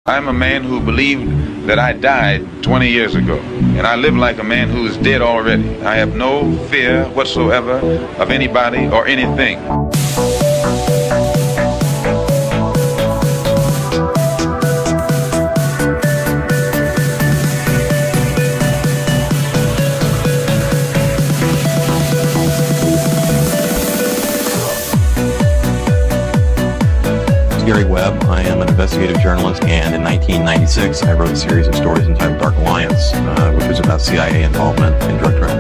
I'm a man who believed that I died 20 years ago, and I live like a man who is dead already. I have no fear whatsoever of anybody or anything. Gary Webb. I am an investigative journalist, and in 1996 I wrote a series of stories entitled Dark Alliance, which was about CIA involvement in drug trade.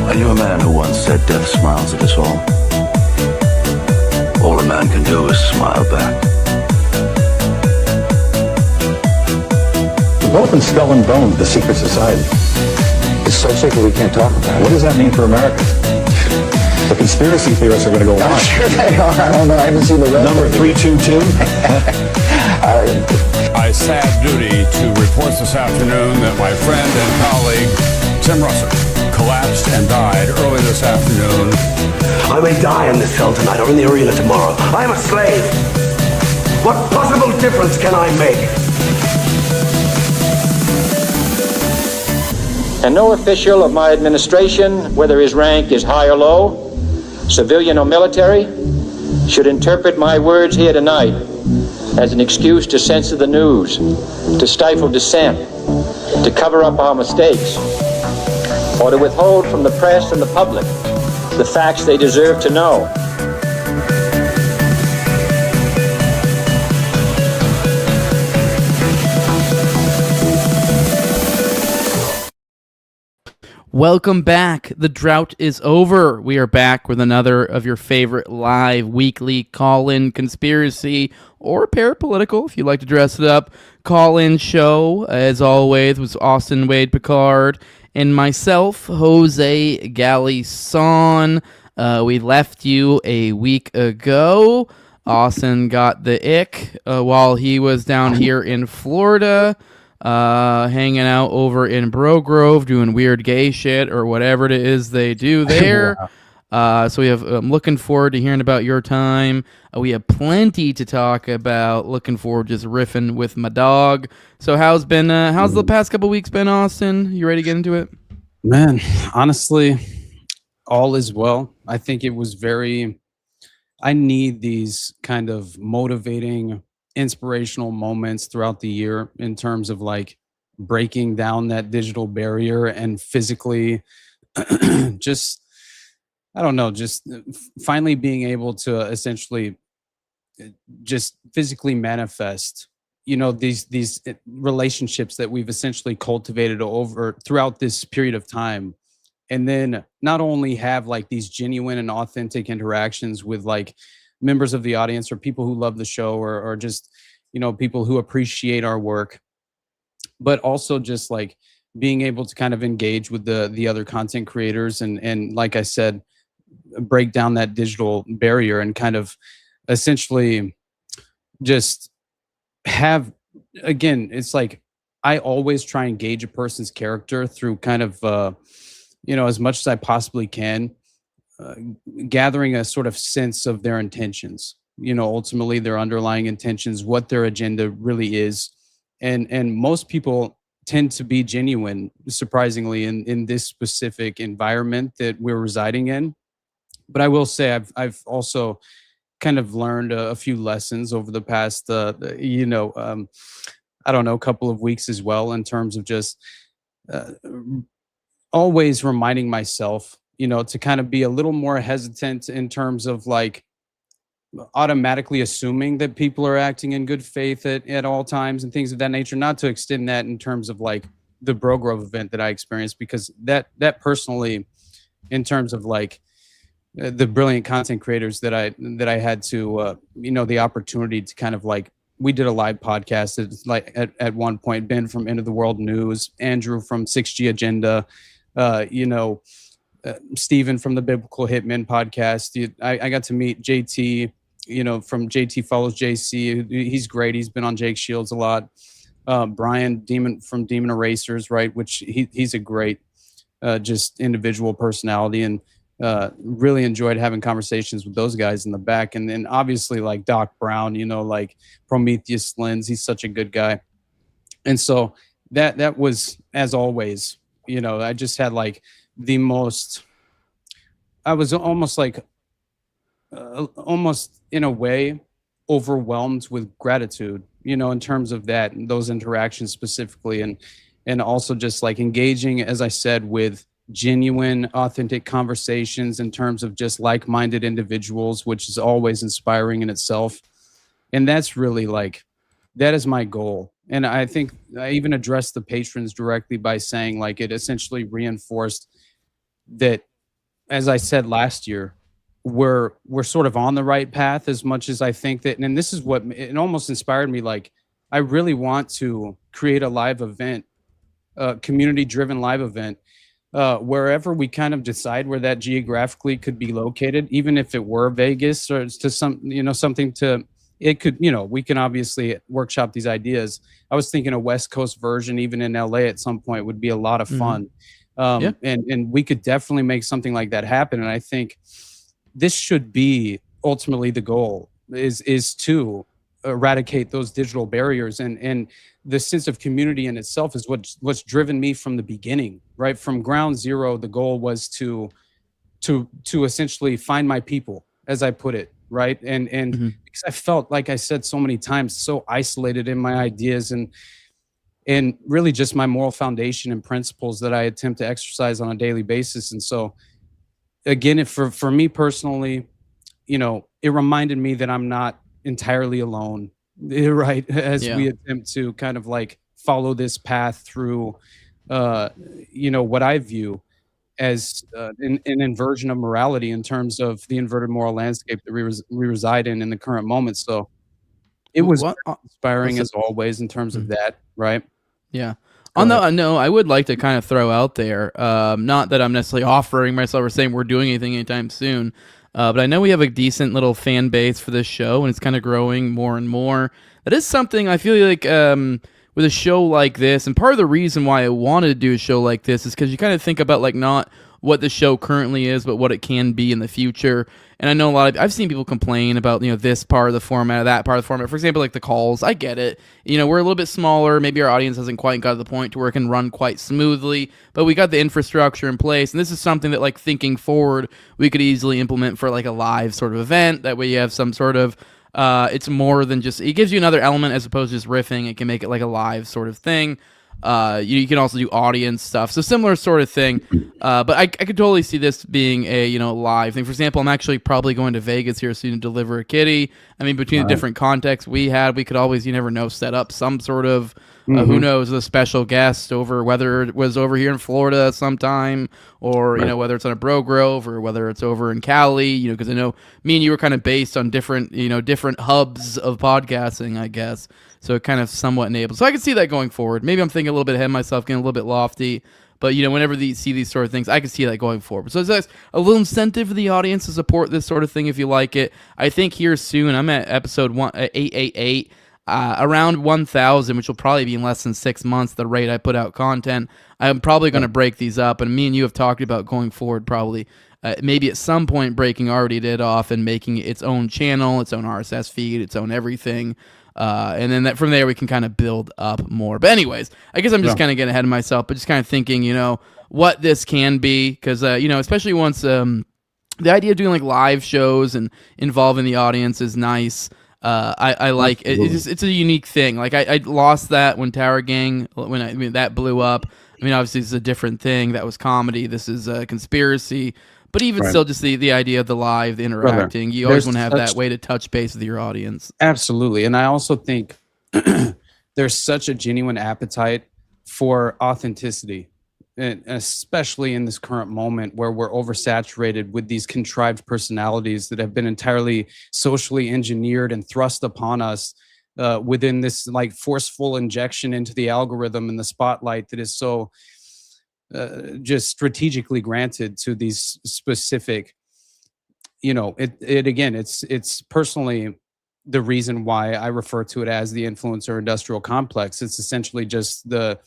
I knew a man who once said death smiles at us all. All a man can do is smile back. We've both been skull and bone, the secret society. It's so secret we can't talk about it. What does that mean for America? The conspiracy theorists are going to go on. I'm sure they are. I don't know. I haven't seen the rest. Number 322. I sad duty to report this afternoon that my friend and colleague, Tim Russert, collapsed and died early this afternoon. I may die in this cell tonight or in the arena tomorrow. I am a slave. What possible difference can I make? And no official of my administration, whether his rank is high or low, civilian or military, should interpret my words here tonight as an excuse to censor the news, to stifle dissent, to cover up our mistakes, or to withhold from the press and the public the facts they deserve to know. Welcome back. The drought is over. We are back with another of your favorite live weekly call-in conspiracy or parapolitical, if you like to dress it up, call-in show. As always, was Austin Picard and myself, Jose Galison. We left you a week ago. Austin got the ick while he was down here in Florida. Hanging out over in Bro Grove, doing weird gay shit or whatever it is they do there. Wow. So I'm looking forward to hearing about your time. We have plenty to talk about. Looking forward to just riffing with my dog. So how's the past couple weeks been, Austin? You ready to get into it? Man, honestly, all is well. I think it was I need these kind of motivating, inspirational moments throughout the year in terms of like breaking down that digital barrier and physically just finally being able to essentially just physically manifest, these relationships that we've essentially cultivated over throughout this period of time. And then not only have like these genuine and authentic interactions with like members of the audience or people who love the show or just, people who appreciate our work, but also just like being able to kind of engage with the other content creators and like I said, break down that digital barrier and kind of essentially just have, again, it's like I always try and gauge a person's character through kind of, as much as I possibly can, gathering a sort of sense of their intentions, ultimately their underlying intentions, what their agenda really is. And most people tend to be genuine, surprisingly, in this specific environment that we're residing in. But I will say I've also kind of learned a few lessons over the past, couple of weeks as well, in terms of just always reminding myself, to kind of be a little more hesitant in terms of like automatically assuming that people are acting in good faith at all times and things of that nature, not to extend that in terms of like the Bro Grove event that I experienced, because that personally, in terms of like the brilliant content creators that I had to, the opportunity to kind of like, we did a live podcast. It's like at one point, Ben from End of the World News, Andrew from 6G Agenda, Stephen from the Biblical Hitmen podcast. I got to meet JT, from JT Follows JC. He's great. He's been on Jake Shields a lot. Brian Demon from Demon Erasers, right? Which he's a great just individual personality. And really enjoyed having conversations with those guys in the back. And then obviously like Doc Brown, like Prometheus Lens, he's such a good guy. And so that was, as always, I just had like I was almost like, almost in a way overwhelmed with gratitude, in terms of that, and those interactions specifically. And also just like engaging, as I said, with genuine, authentic conversations in terms of just like-minded individuals, which is always inspiring in itself. And that's really like, that is my goal. And I think I even addressed the patrons directly by saying like, it essentially reinforced that, as I said last year, we're sort of on the right path, as much as I think that, and this is what it almost inspired me. Like, I really want to create a live event, community-driven live event, wherever we kind of decide where that geographically could be located, even if it were Vegas or to something to, it could, we can obviously workshop these ideas. I was thinking a West Coast version, even in LA at some point, would be a lot of fun. And we could definitely make something like that happen. And I think this should be ultimately the goal, is to eradicate those digital barriers, and the sense of community in itself is what's driven me from the beginning, right? From ground zero, the goal was to essentially find my people, as I put it, right? And because I felt, like I said so many times, so isolated in my ideas and really just my moral foundation and principles that I attempt to exercise on a daily basis. And so again, for me personally, it reminded me that I'm not entirely alone, right? As we attempt to kind of like follow this path through, what I view as an inversion of morality in terms of the inverted moral landscape that we reside in the current moment. So it was inspiring as always in terms of that, right? Yeah. On that note, I would like to kind of throw out there, not that I'm necessarily offering myself or saying we're doing anything anytime soon, but I know we have a decent little fan base for this show, and it's kind of growing more and more. That is something I feel like with a show like this, and part of the reason why I wanted to do a show like this is because you kind of think about like not what the show currently is, but what it can be in the future. And I know I've seen people complain about, this part of the format, or that part of the format. For example, like the calls, I get it. We're a little bit smaller. Maybe our audience hasn't quite got to the point to where it can run quite smoothly, but we got the infrastructure in place. And this is something that, like, thinking forward, we could easily implement for like a live sort of event. That way you have some sort of, it's more than just, it gives you another element as opposed to just riffing. It can make it like a live sort of thing. You can also do audience stuff, so similar sort of thing. But I could totally see this being a live thing. For example, I'm actually probably going to Vegas here soon to deliver a kitty. I mean, between the different contexts we could always, you never know, set up some sort of who knows, a special guest over, whether it was over here in Florida sometime, or whether it's on a Bro Grove, or whether it's over in Cali. Because I know me and you were kind of based on different different hubs of podcasting, I guess. So it kind of somewhat enables. So I can see that going forward. Maybe I'm thinking a little bit ahead of myself, getting a little bit lofty. But, whenever you see these sort of things, I can see that going forward. So it's a little incentive for the audience to support this sort of thing if you like it. I think here soon, I'm at episode 888, around 1,000, which will probably be in less than 6 months, the rate I put out content. I'm probably going to break these up. And me and you have talked about going forward probably. Maybe at some point breaking already did off and making its own channel, its own RSS feed, its own everything. And then from there we can kind of build up more. But anyways, I guess I'm just kind of getting ahead of myself, but just kind of thinking, what this can be. Because, especially once the idea of doing like live shows and involving the audience is nice. I like it. It's a unique thing. Like I lost that when Tower Gang, that blew up. I mean, obviously it's a different thing. That was comedy. This is a conspiracy. But even still, just the idea of the live, the interacting, you always want to have that way to touch base with your audience. Absolutely. And I also think there's such a genuine appetite for authenticity, and especially in this current moment where we're oversaturated with these contrived personalities that have been entirely socially engineered and thrust upon us within this like forceful injection into the algorithm and the spotlight that is so just strategically granted to these specific, it's personally the reason why I refer to it as the influencer industrial complex. It's essentially just the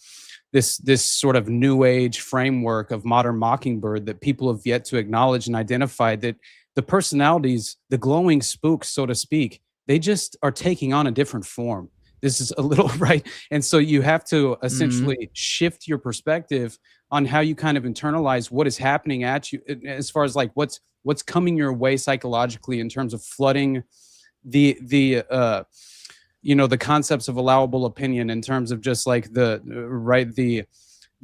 this sort of new age framework of modern Mockingbird that people have yet to acknowledge and identify, that the personalities, the glowing spooks, so to speak, they just are taking on a different form. This is a little right. And so you have to essentially shift your perspective on how you kind of internalize what is happening at you, as far as like what's coming your way psychologically in terms of flooding the concepts of allowable opinion, in terms of just like the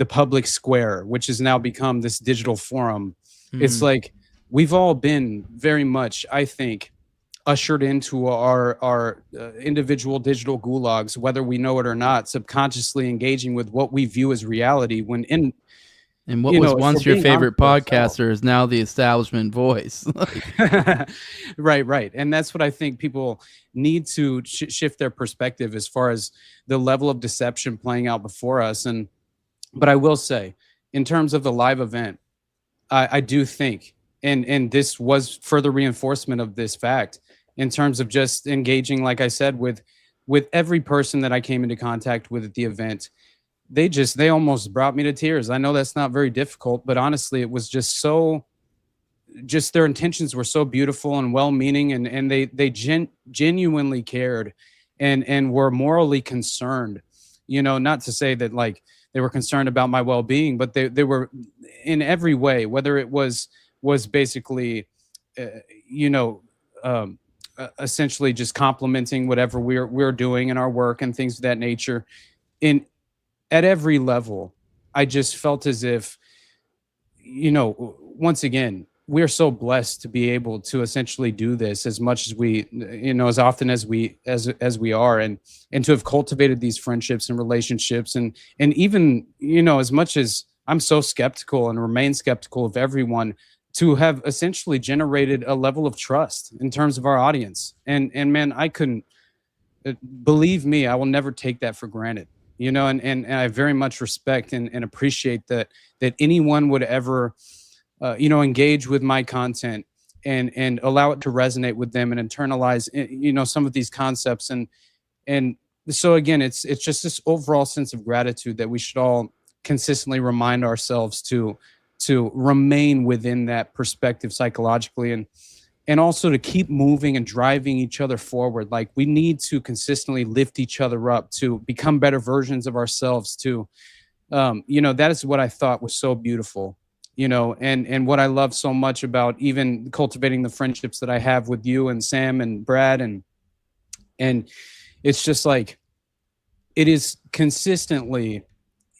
public square, which has now become this digital forum. It's like we've all been very much, I think, ushered into our individual digital gulags, whether we know it or not, subconsciously engaging with what we view as reality, when in and what was once your favorite podcaster is now the establishment voice. Right. And that's what I think people need to shift their perspective as far as the level of deception playing out before us. But I will say, in terms of the live event, I do think, and this was further reinforcement of this fact, in terms of just engaging, like I said, with every person that I came into contact with at the event. They almost brought me to tears. I know that's not very difficult, but honestly, it was just their intentions were so beautiful and well-meaning, and they genuinely cared and were morally concerned. Not to say that like they were concerned about my well-being, but they were in every way, whether it was basically, essentially just complimenting whatever we're doing in our work and things of that nature. At every level, I just felt as if, once again, we're so blessed to be able to essentially do this as much as we, as often as we are, and to have cultivated these friendships and relationships, and even, as much as I'm so skeptical and remain skeptical of everyone, to have essentially generated a level of trust in terms of our audience. And man, I couldn't, believe me, I will never take that for granted. And I very much respect and appreciate that anyone would ever, engage with my content and allow it to resonate with them and internalize, some of these concepts. And so again, it's just this overall sense of gratitude that we should all consistently remind ourselves to remain within that perspective psychologically, and also to keep moving and driving each other forward. Like, we need to consistently lift each other up to become better versions of ourselves too. That is what I thought was so beautiful, and what I love so much about even cultivating the friendships that I have with you and Sam and Brad. And it's just like, it is consistently,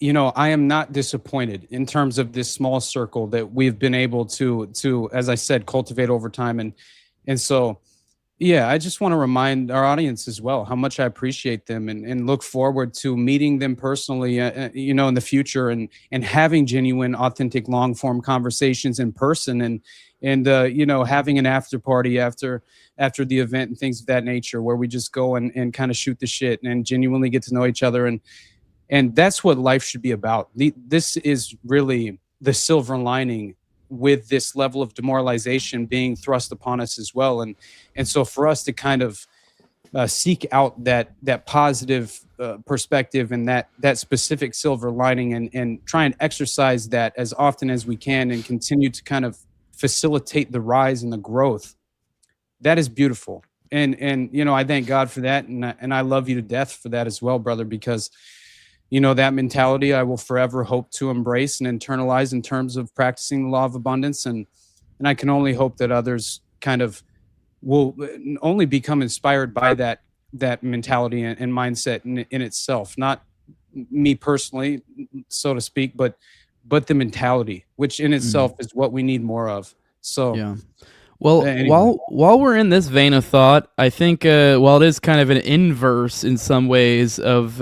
I am not disappointed in terms of this small circle that we've been able to, as I said, cultivate over time. And so, yeah, I just want to remind our audience as well how much I appreciate them, and look forward to meeting them personally, in the future, and having genuine, authentic, long form conversations in person, and having an after party after the event and things of that nature, where we just go and kind of shoot the shit and genuinely get to know each other. And that's what life should be about. This is really the silver lining with this level of demoralization being thrust upon us as well. And so for us to kind of seek out that positive perspective and that specific silver lining, and try and exercise that as often as we can, and continue to kind of facilitate the rise and the growth, that is beautiful. And I thank God for that. And I love you to death for that as well, brother, because that mentality I will forever hope to embrace and internalize in terms of practicing the law of abundance. And I can only hope that others kind of will only become inspired by that mentality and mindset in itself, not me personally, so to speak, but the mentality, which in itself is what we need more of. So, yeah. Well, anyway. while we're in this vein of thought, I think while it is kind of an inverse in some ways of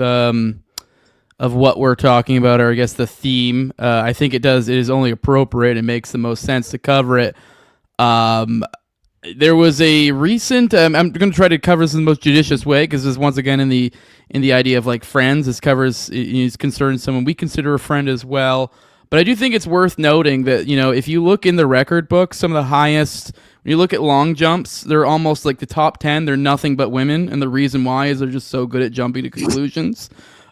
what we're talking about, or I guess the theme, I think it is only appropriate. It makes the most sense to cover it. There was a recent, I'm going to try to cover this in the most judicious way, because this is once again in the idea of like friends. This is concerns someone we consider a friend as well. But I do think it's worth noting that, if you look in the record books, some of the highest, when you look at long jumps, they're almost like the top 10, they're nothing but women. And the reason why is they're just so good at jumping to conclusions.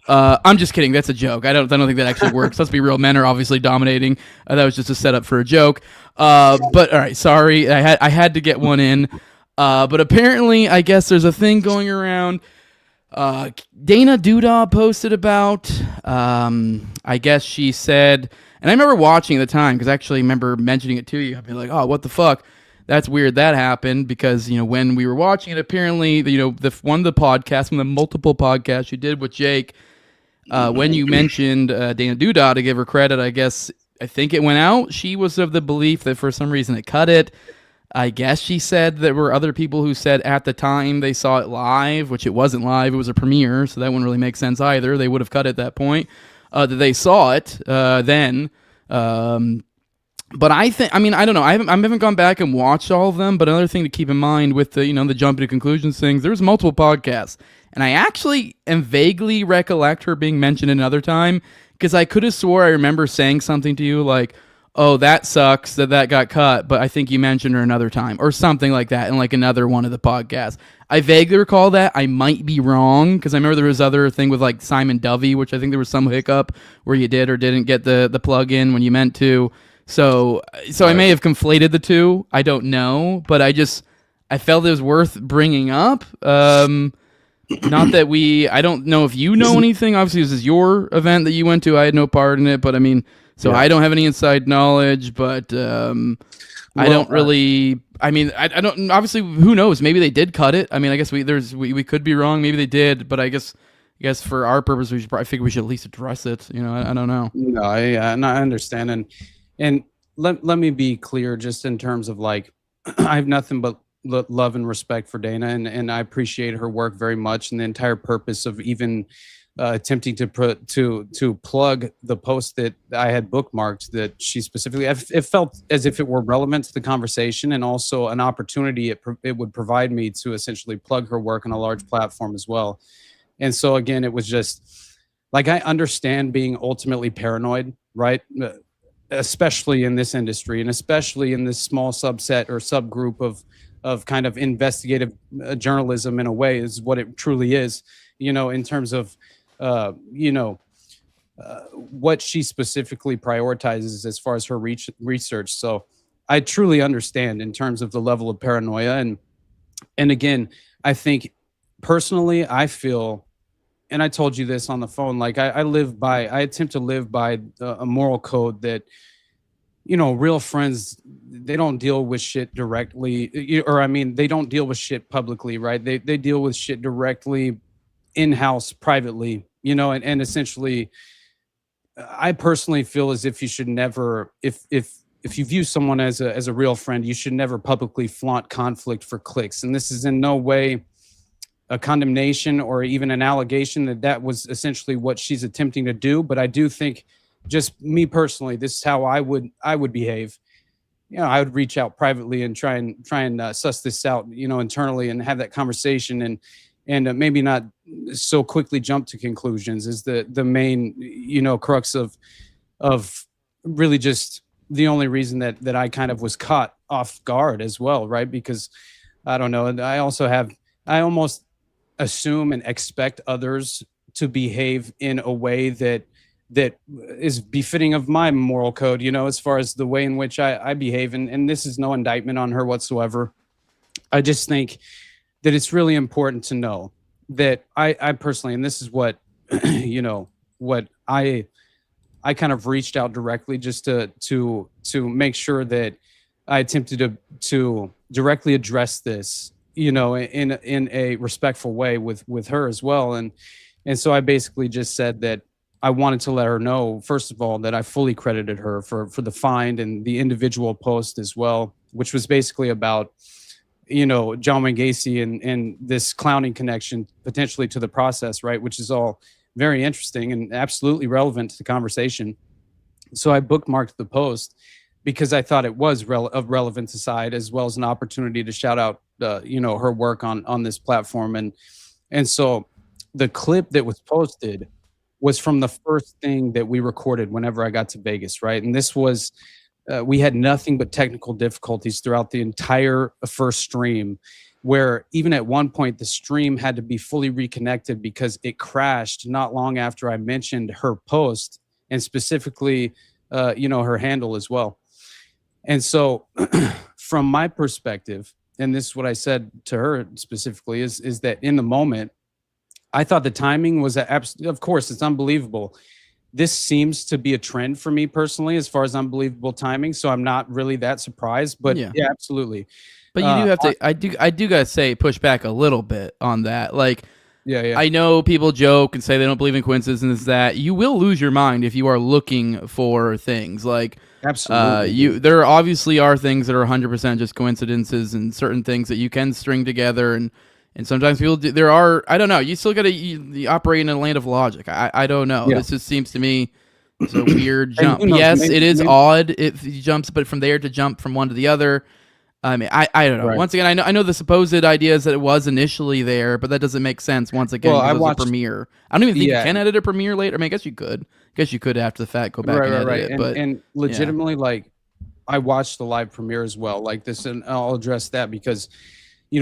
I'm just kidding. That's a joke. I don't think that actually works. Let's be real. Men are obviously dominating. That was just a setup for a joke. But all right, sorry. I had to get one in. But apparently, I guess there's a thing going around. Dana Doodah posted about. I guess she said, and I remember watching at the time because I actually remember mentioning it to you. I'd be like, "Oh, what the fuck." That's weird that happened because, when we were watching it, apparently, one of the podcasts, one of the multiple podcasts you did with Jake, when you mentioned Dana Doodah, to give her credit, I think it went out. She was of the belief that for some reason it cut it. I guess she said there were other people who said at the time they saw it live, which it wasn't live. It was a premiere, so that wouldn't really make sense either. They would have cut it at that point. That they saw it then. But I think, I don't know. I haven't gone back and watched all of them. But another thing to keep in mind with the, the jumping to conclusions things, there's multiple podcasts, and I actually vaguely recollect her being mentioned another time because I could have swore I remember saying something to you like, "Oh, that sucks that got cut," but I think you mentioned her another time or something like that in like another one of the podcasts. I vaguely recall that. I might be wrong because I remember there was other thing with like Simon Dovey, which I think there was some hiccup where you did or didn't get the plug in when you meant to. So I may have conflated the two. I don't know, but I felt it was worth bringing up. Not that I don't know if you know anything. Obviously, this is your event that you went to. I had no part in it, but I don't have any inside knowledge. But I don't really. I don't. Obviously, who knows?Maybe they did cut it. I guess we could be wrong. Maybe they did, but I guess for our purpose, I figure we should at least address it. I don't know. No, I understand, and let me be clear, just in terms of like, I have nothing but love and respect for Dana, and I appreciate her work very much. And the entire purpose of even attempting to plug the post that I had bookmarked that she specifically, it felt as if it were relevant to the conversation and also an opportunity it would provide me to essentially plug her work on a large platform as well. And so again, it was just like, I understand being ultimately paranoid, right? Especially in this industry and especially in this small subset or subgroup of kind of investigative journalism, in a way, is what it truly is, in terms of, what she specifically prioritizes as far as her research. So I truly understand in terms of the level of paranoia. And again, I think personally, I feel, and I told you this on the phone, like I attempt to live by a moral code that, real friends, they don't deal with shit directly, or they don't deal with shit publicly, right? They deal with shit directly in-house, privately, and essentially, I personally feel as if you should never, if you view someone as a real friend, you should never publicly flaunt conflict for clicks. And this is in no way a condemnation or even an allegation that was essentially what she's attempting to do. But I do think, just me personally, this is how I would behave. I would reach out privately and try and suss this out, internally, and have that conversation and maybe not so quickly jump to conclusions is the main, crux of really just the only reason that I kind of was caught off guard as well. Right. Because I don't know. And I almost assume and expect others to behave in a way that is befitting of my moral code, as far as the way in which I behave. And this is no indictment on her whatsoever. I just think that it's really important to know that I personally, and this is what, what I kind of reached out directly just to make sure that I attempted to directly address this, in a respectful way with her as well. And so I basically just said that I wanted to let her know, first of all, that I fully credited her for the find and the individual post as well, which was basically about, John Wayne Gacy and this clowning connection potentially to the process, right? Which is all very interesting and absolutely relevant to the conversation. So I bookmarked the post because I thought it was of relevance aside, as well as an opportunity to shout out, her work on this platform. And so the clip that was posted was from the first thing that we recorded whenever I got to Vegas, right? And this was we had nothing but technical difficulties throughout the entire first stream, where even at one point the stream had to be fully reconnected because it crashed not long after I mentioned her post, and specifically, her handle as well. And so from my perspective, and this is what I said to her specifically, is that in the moment, I thought the timing was of course, it's unbelievable. This seems to be a trend for me personally, as far as unbelievable timing. So I'm not really that surprised, but yeah absolutely. But you do have to. I do gotta say, push back a little bit on that. Like, yeah. I know people joke and say they don't believe in coincidences. That you will lose your mind if you are looking for things. Like, absolutely, there obviously are things that are 100% just coincidences, and certain things that you can string together, and sometimes people do. There are. I don't know. You still gotta operate in a land of logic. I don't know. Yeah. This just seems to me. It's a weird jump. Yes, it is odd if he jumps, but from there to jump from one to the other. I mean, I don't know. Right. Once again, I know the supposed idea is that it was initially there, but that doesn't make sense. Once again, because it was a premiere. I don't even think you can edit a premiere later. I mean, I guess you could. After the fact go back and edit it. And legitimately, like, I watched the live premiere as well. Like this, and I'll address that because,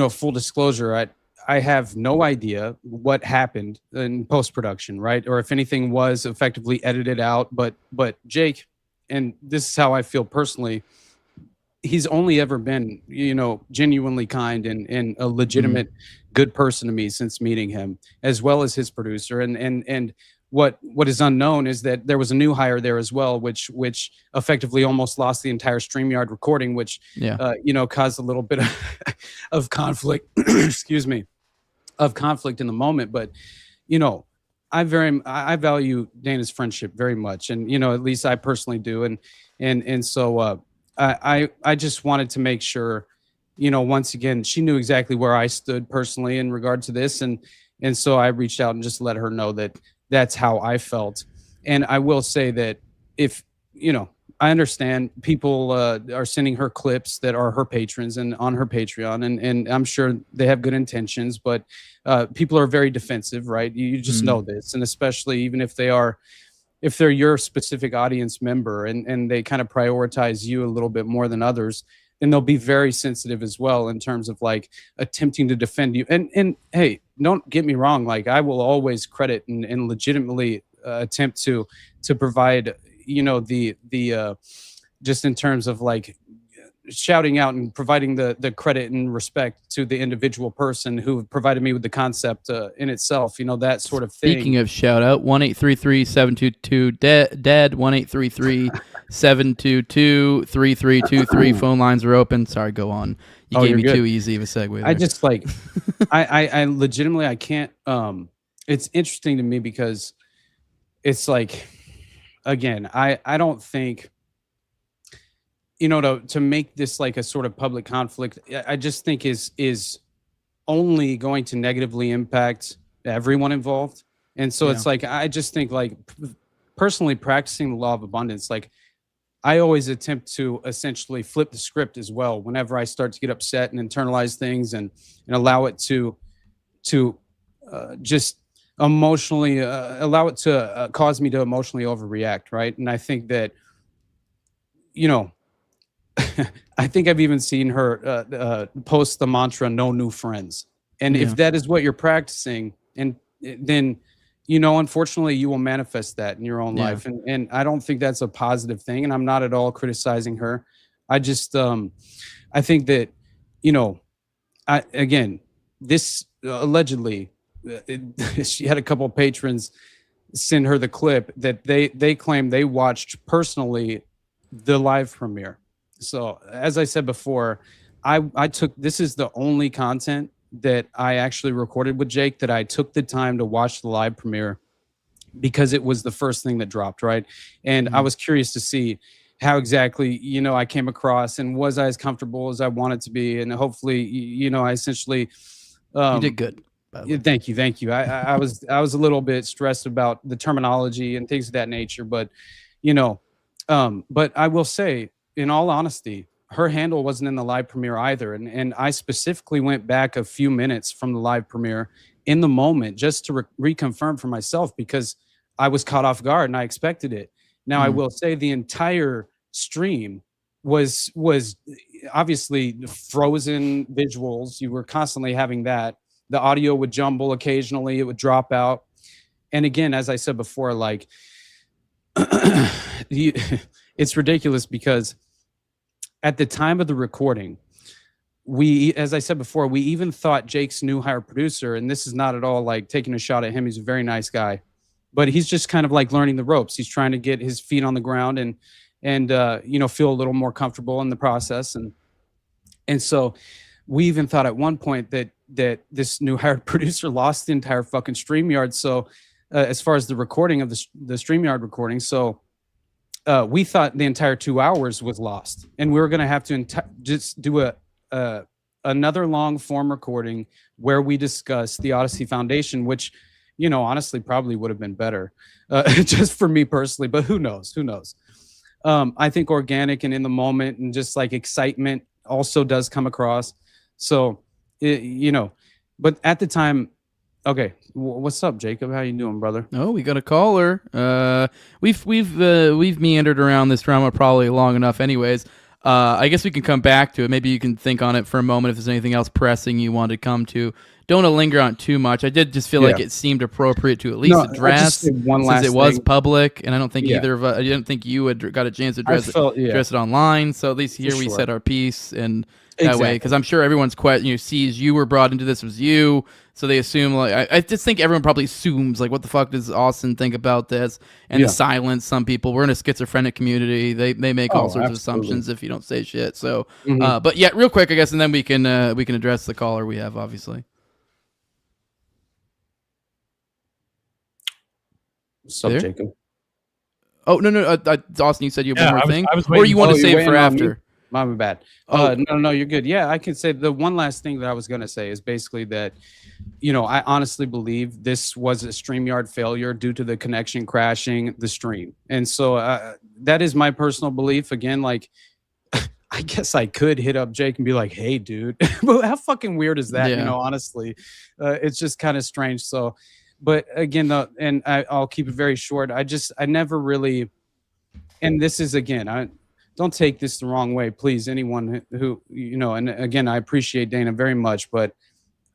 full disclosure, I have no idea what happened in post production, right? Or if anything was effectively edited out. But Jake, and this is how I feel personally. He's only ever been, genuinely kind and a legitimate good person to me since meeting him, as well as his producer. And what is unknown is that there was a new hire there as well, which effectively almost lost the entire StreamYard recording, which caused a little bit of conflict. Excuse me, of conflict in the moment. But I value Dana's friendship very much, and at least I personally do, and so. I just wanted to make sure, once again, she knew exactly where I stood personally in regard to this. And so I reached out and just let her know that that's how I felt. And I will say that if, I understand people are sending her clips that are her patrons and on her Patreon, and I'm sure they have good intentions, but people are very defensive, right? You just know this. And especially even if they're your specific audience member and they kind of prioritize you a little bit more than others, then they'll be very sensitive as well in terms of like attempting to defend you. And hey, don't get me wrong. Like, I will always credit and legitimately attempt to provide, the just in terms of like shouting out and providing the credit and respect to the individual person who provided me with the concept in itself, that sort of thing. Speaking of shout out, 1-833-722-DEAD, 1-833-722-3323. Phone lines are open. Sorry, go on. You gave me too easy of a segue there. I just like, I legitimately, I can't, it's interesting to me because it's like, again, I don't think, to make this like a sort of public conflict, I just think is only going to negatively impact everyone involved. And so it's like, I just think like personally practicing the law of abundance, like I always attempt to essentially flip the script as well. Whenever I start to get upset and internalize things and allow it to just emotionally, allow it to cause me to emotionally overreact. Right. And I think that, I think I've even seen her post the mantra, no new friends. And if that is what you're practicing, and then, unfortunately you will manifest that in your own life. And I don't think that's a positive thing. And I'm not at all criticizing her. I just, I think that, again, this allegedly, she had a couple of patrons send her the clip that they claim they watched personally the live premiere. So as I said before, I took, this is the only content that I actually recorded with Jake that I took the time to watch the live premiere because it was the first thing that dropped, right? And I was curious to see how exactly, I came across, and was I as comfortable as I wanted to be? And hopefully, I essentially... you did good. Thank you. I was a little bit stressed about the terminology and things of that nature, but, but I will say, in all honesty, her handle wasn't in the live premiere either. And I specifically went back a few minutes from the live premiere in the moment just to reconfirm for myself because I was caught off guard and I expected it. Now, I will say the entire stream was obviously frozen visuals. You were constantly having that. The audio would jumble occasionally, it would drop out. And again, as I said before, like it's ridiculous because at the time of the recording, as I said before, we even thought Jake's new hire producer, and this is not at all like taking a shot at him, he's a very nice guy, but he's just kind of like learning the ropes. He's trying to get his feet on the ground and feel a little more comfortable in the process. And so we even thought at one point that this new hired producer lost the entire fucking StreamYard. So as far as the recording of the StreamYard recording, so we thought the entire 2 hours was lost, and we were going to have to just do another long form recording where we discuss the Odyssey Foundation, which, honestly probably would have been better just for me personally, but who knows? I think organic and in the moment and just like excitement also does come across. So, but at the time, okay, what's up, Jacob? How you doing, brother? Oh, we got a caller. We've meandered around this drama probably long enough anyways. I guess we can come back to it. Maybe you can think on it for a moment if there's anything else pressing you want to come to. Don't want to linger on it too much. I did just feel like it seemed appropriate to at least address since it was public, and I don't think either of us, I didn't think you had got a chance to address it online. So at least here we said our piece, and that way, because I'm sure everyone's sees you were brought into this was you, so they assume I just think everyone probably assumes like what the fuck does Austin think about this, and the silence. Some people, we're in a schizophrenic community, they make all sorts of assumptions if you don't say shit. So, but yeah, real quick, I guess, and then we can address the caller we have, obviously. What's up, Jacob? Oh, no. Austin, you said you have one more thing? Or you want to save it for after? My bad. No, you're good. Yeah, I can say the one last thing that I was going to say is basically that, I honestly believe this was a StreamYard failure due to the connection crashing the stream. And so that is my personal belief. Again, like, I guess I could hit up Jake and be like, hey, dude. But how fucking weird is that? Honestly, it's just kind of strange. So, but again, and I'll keep it very short. I never really, and this is, again, don't take this the wrong way, please. Anyone who, and again, I appreciate Dana very much, but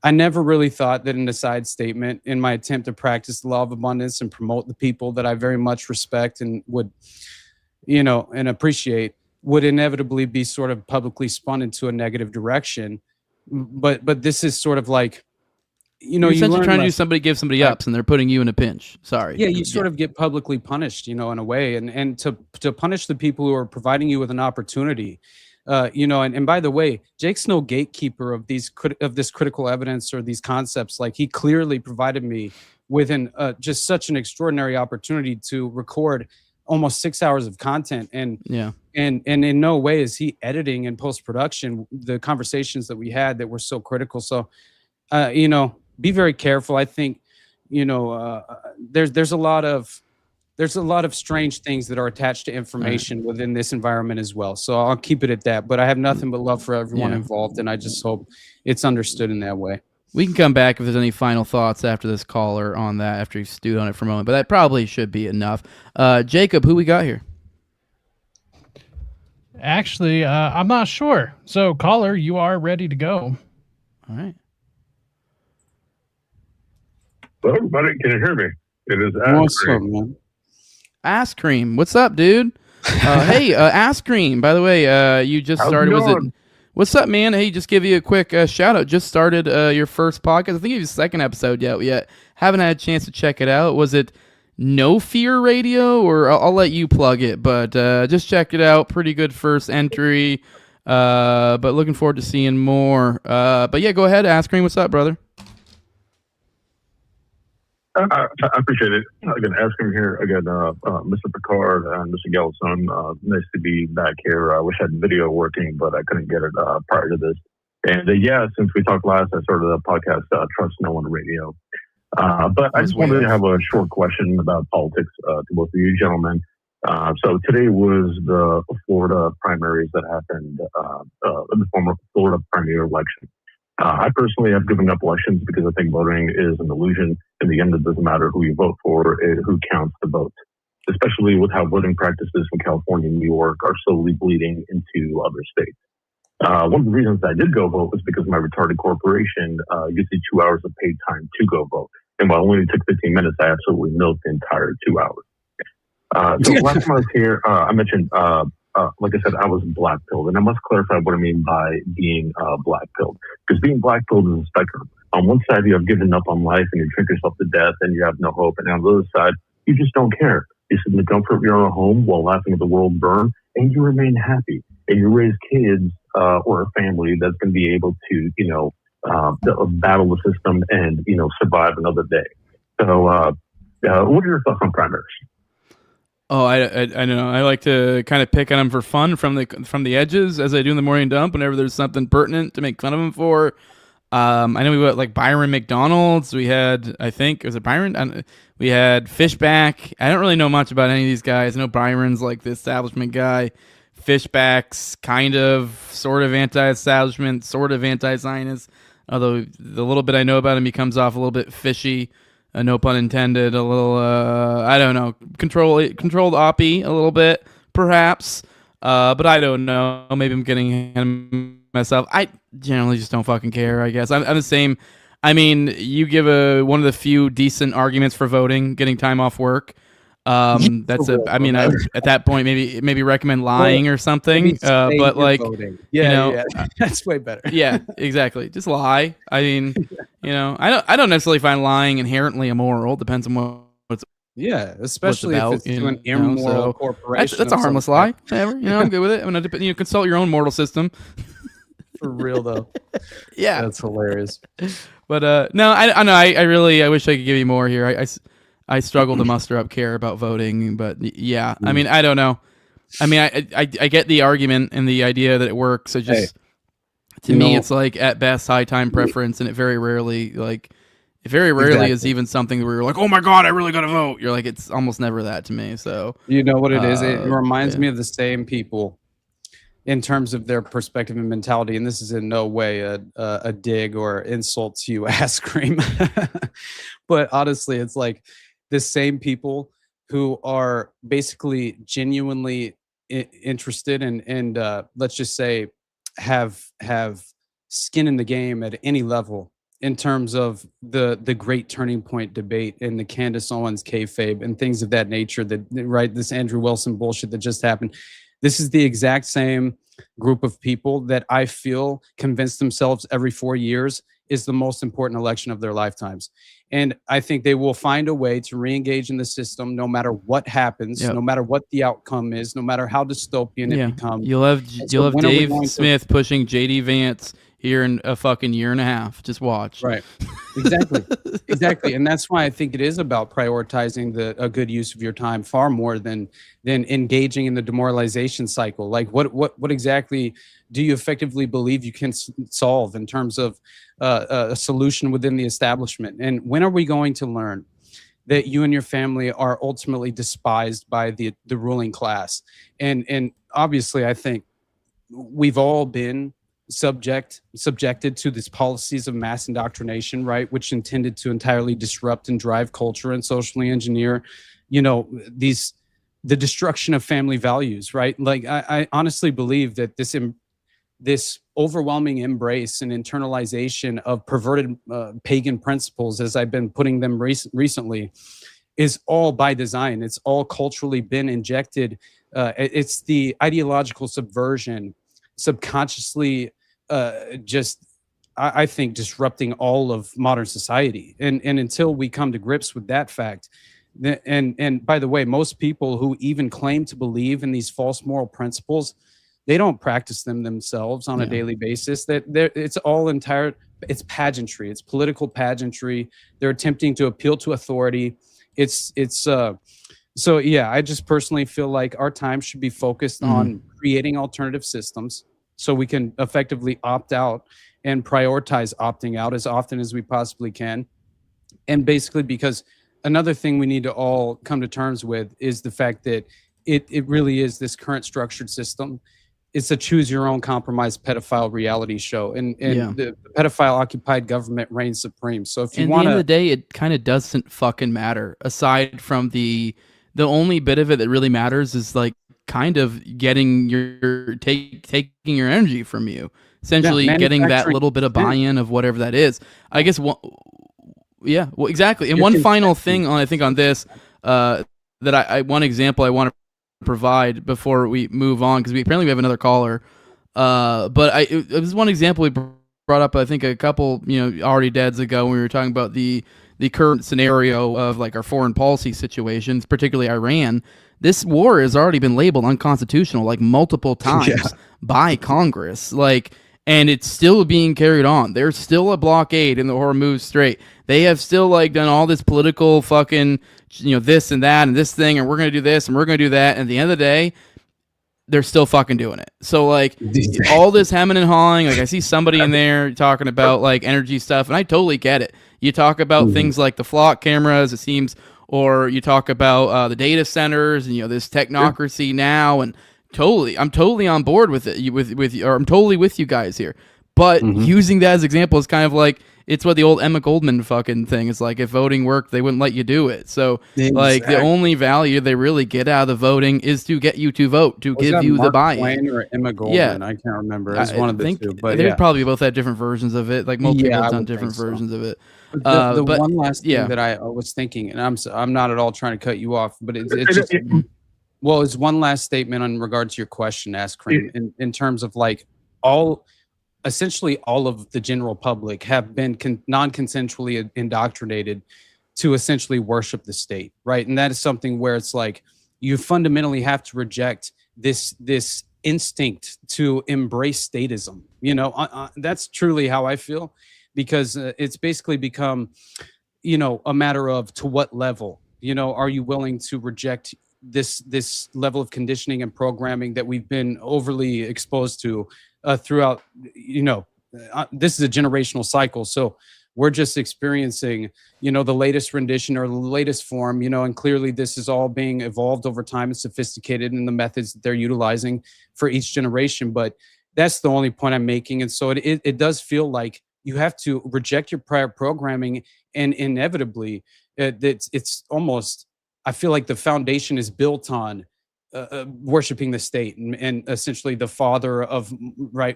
I never really thought that an aside statement in my attempt to practice the law of abundance and promote the people that I very much respect and would, and appreciate would inevitably be sort of publicly spun into a negative direction. But this is sort of like, you're essentially trying to do somebody give somebody ups, and they're putting you in a pinch. Sorry. Yeah, you sort of get publicly punished, in a way, and to punish the people who are providing you with an opportunity, and by the way, Jake's no gatekeeper of this critical evidence or these concepts. Like, he clearly provided me with just such an extraordinary opportunity to record almost 6 hours of content, and in no way is he editing and post-production the conversations that we had that were so critical. So, be very careful. I think, there's a lot of strange things that are attached to information within this environment as well. So I'll keep it at that. But I have nothing but love for everyone involved, and I just hope it's understood in that way. We can come back if there's any final thoughts after this caller on that, after you've stewed on it for a moment. But that probably should be enough. Jacob, who we got here? Actually, I'm not sure. So, caller, you are ready to go. All right. Hello, everybody. Can you hear me? It is What's up, man? Ass Cream. What's up, dude? Hey, Ass Cream. By the way, you just started. Was it? What's up, man? Hey, just give you a quick shout out. Just started your first podcast. I think it's your second episode yet. Haven't had a chance to check it out. Was it No Fear Radio? Or I'll let you plug it, but just check it out. Pretty good first entry. But looking forward to seeing more. But yeah, go ahead, Ask Cream. What's up, brother? I appreciate it. Again, asking here again, Mr. Picard and Mr. Galison. Nice to be back here. I wish I had video working, but I couldn't get it prior to this. And since we talked last, I started a podcast, Trust No One Radio. But I just wanted to have a short question about politics to both of you gentlemen. So today was the Florida primaries that happened, the former Florida primary election. I personally have given up elections because I think voting is an illusion. In the end, it doesn't matter who you vote for, who counts the vote. especially with how voting practices in California and New York are slowly bleeding into other states. One of the reasons I did go vote was because my retarded corporation gives you 2 hours of paid time to go vote. And while it only took 15 minutes, I absolutely milked the entire 2 hours. So last time I was here, I mentioned, like I said, I was black-pilled. And I must clarify what I mean by being black-pilled. Because being black-pilled is a spectrum. On one side, you have given up on life and you drink yourself to death and you have no hope. And on the other side, you just don't care. You sit in the comfort of your own home while laughing at the world burn, and you remain happy. And you raise kids or a family that's going to be able to, battle the system and, survive another day. So what are your thoughts on primaries? Oh, I don't know. I like to kind of pick on them for fun from the edges, as I do in the morning dump whenever there's something pertinent to make fun of them for. I know we went like Byron McDonald's. We had, I think, was it Byron? We had Fishback. I don't really know much about any of these guys. I know Byron's like the establishment guy. Fishback's kind of, sort of anti-establishment, sort of anti-Zionist. Although the little bit I know about him, he comes off a little bit fishy. No pun intended. A little, I don't know, controlled oppie a little bit, perhaps. But I don't know. Maybe I'm getting him myself. I generally just don't fucking care, I guess. I'm the same. I mean, you give one of the few decent arguments for voting, getting time off work. That's I mean, I at that point maybe recommend lying or something. But like, yeah, that's way better. Yeah, exactly. Just lie. I mean, I don't necessarily find lying inherently immoral. Depends on what's especially about, if it's to an immoral corporation. That's a harmless lie. Whatever. I'm good with it. I'm gonna consult your own moral system. For real though. Yeah, that's hilarious. But no, I know. I wish I could give you more here. I struggle to muster up care about voting, but yeah, I mean, I don't know. I mean, I get the argument and the idea that it works. To me, it's like at best high time preference, and it very rarely is even something where you're like, oh my god, I really gotta vote. You're like, it's almost never that to me. So you know what it is? It reminds me of the same people in terms of their perspective and mentality, and this is in no way a dig or insult to you, ass cream. But honestly, it's like the same people who are basically genuinely interested and let's just say have skin in the game at any level in terms of the great turning point debate and the Candace Owens kayfabe and things of that nature, this Andrew Wilson bullshit that just happened. This is the exact same group of people that I feel convince themselves every 4 years is the most important election of their lifetimes. And I think they will find a way to re-engage in the system no matter what happens, no matter what the outcome is, no matter how dystopian it becomes. You'll have Dave Smith pushing J.D. Vance here in a fucking year and a half. Just watch. Right. Exactly. Exactly. And that's why I think it is about prioritizing a good use of your time far more than engaging in the demoralization cycle. Like what exactly do you effectively believe you can solve in terms of a solution within the establishment? And when are we going to learn that you and your family are ultimately despised by the ruling class? And obviously, I think we've all been subjected to these policies of mass indoctrination, right, which intended to entirely disrupt and drive culture and socially engineer, the destruction of family values, right? Like I honestly believe that this overwhelming embrace and internalization of perverted pagan principles, as I've been putting them recently, is all by design. It's all culturally been injected. It's the ideological subversion, subconsciously I think disrupting all of modern society. And until we come to grips with that fact, and by the way, most people who even claim to believe in these false moral principles, they don't practice them themselves on a daily basis. It's all it's pageantry. It's political pageantry. They're attempting to appeal to authority. So yeah, I just personally feel like our time should be focused on creating alternative systems so we can effectively opt out and prioritize opting out as often as we possibly can. And basically, because another thing we need to all come to terms with is the fact that it really is this current structured system. It's a choose your own compromise pedophile reality show. And the pedophile occupied government reigns supreme. So if you want to... At the end of the day, it kind of doesn't fucking matter, aside from the the only bit of it that really matters is like kind of getting your taking your energy from you, essentially getting that little bit of buy-in of whatever that is. I guess yeah, well, exactly. And one final thing on, I think, on this, that one example I want to provide before we move on, because apparently we have another caller. But it was one example we brought up, I think, a couple, already deads ago, when we were talking about the current scenario of like our foreign policy situations, particularly Iran. This war has already been labeled unconstitutional like multiple times by Congress. And it's still being carried on. There's still a blockade in the Hormuz Strait. They have still done all this political fucking, this and that and this thing, and we're going to do this and we're going to do that. And at the end of the day, they're still fucking doing it. So all this hemming and hawing, I see somebody in there talking about energy stuff, and I totally get it. You talk about things like the flock cameras, it seems, or you talk about the data centers and this technocracy now, and I'm totally on board with it. Or I'm totally with you guys here. But using that as example is kind of it's what the old Emma Goldman fucking thing is like. If voting worked, they wouldn't let you do it. So the only value they really get out of the voting is to get you to vote, to give you the buy-in. Twain or Emma Goldman? Yeah. I can't remember. It's one of the two. But they probably both had different versions of it. Most people have done different versions of it. The one last thing that I was thinking, and I'm not at all trying to cut you off, but it's just it's one last statement in regard to your question, Ask Cream, in terms of essentially all of the general public have been non-consensually indoctrinated to essentially worship the state, right? And that is something where it's you fundamentally have to reject this instinct to embrace statism. That's truly how I feel, because it's basically become, a matter of to what level, are you willing to reject this level of conditioning and programming that we've been overly exposed to throughout, this is a generational cycle. So we're just experiencing, the latest rendition or the latest form, and clearly this is all being evolved over time and sophisticated in the methods that they're utilizing for each generation. But that's the only point I'm making. And so it does feel like you have to reject your prior programming, and inevitably it's almost, I feel like the foundation is built on worshiping the state, and essentially the father of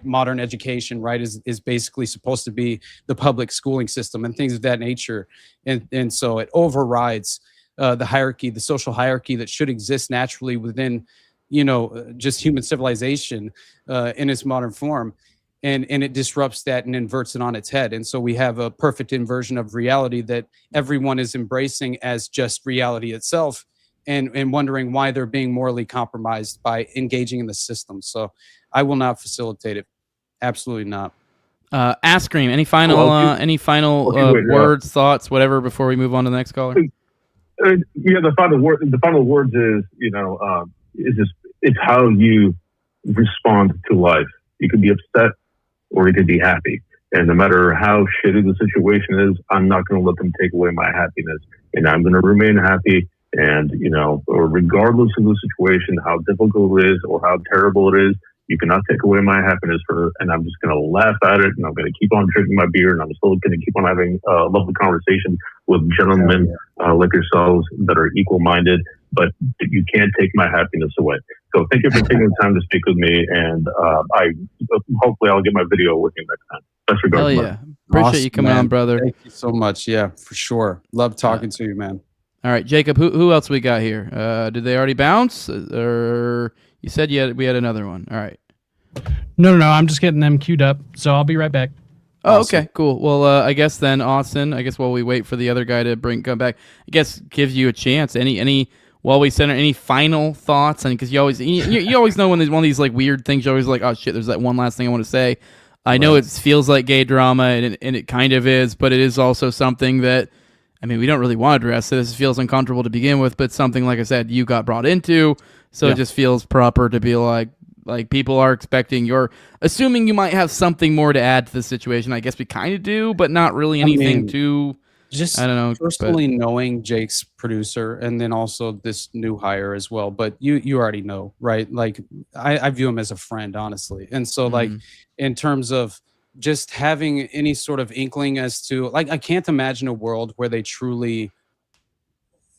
modern education is basically supposed to be the public schooling system and things of that nature, and so it overrides the hierarchy, the social hierarchy that should exist naturally within just human civilization in its modern form, and it disrupts that and inverts it on its head. And so we have a perfect inversion of reality that everyone is embracing as just reality itself, and wondering why they're being morally compromised by engaging in the system. So I will not facilitate it. Absolutely not. Ask Cream, any final words, thoughts, whatever, before we move on to the next caller? The final words is, it's how you respond to life. You could be upset or you could be happy. And no matter how shitty the situation is, I'm not going to let them take away my happiness. And I'm going to remain happy. And, or regardless of the situation, how difficult it is or how terrible it is, you cannot take away my happiness and I'm just going to laugh at it, and I'm going to keep on drinking my beer, and I'm still going to keep on having lovely conversations with gentlemen like yourselves that are equal-minded, but you can't take my happiness away. So thank you for taking the time to speak with me, and hopefully I'll get my video working next time. Best regards. Hell yeah. Appreciate you coming on, brother. Thank you so much. Yeah, for sure. Love talking to you, man. All right, Jacob, who else we got here? Did they already bounce? Or you said we had another one. All right. No, I'm just getting them queued up, so I'll be right back. Oh, awesome. Okay, cool. Well, I guess then, Austin, while we wait for the other guy to come back, I guess gives you a chance. While we send any final thoughts? And because you always know when there's one of these weird things, you're always like, oh shit, there's that one last thing I want to say. I know it feels like gay drama, and it kind of is, but it is also something that, we don't really want to address it. This feels uncomfortable to begin with, but something, like I said, you got brought into, so it just feels proper to be like people are expecting assuming you might have something more to add to the situation. I guess we kind of do, but not really anything too. Just I don't know, personally knowing Jake's producer, and then also this new hire as well. But you already know, right? I view him as a friend, honestly. And so in terms of just having any sort of inkling as to I can't imagine a world where they truly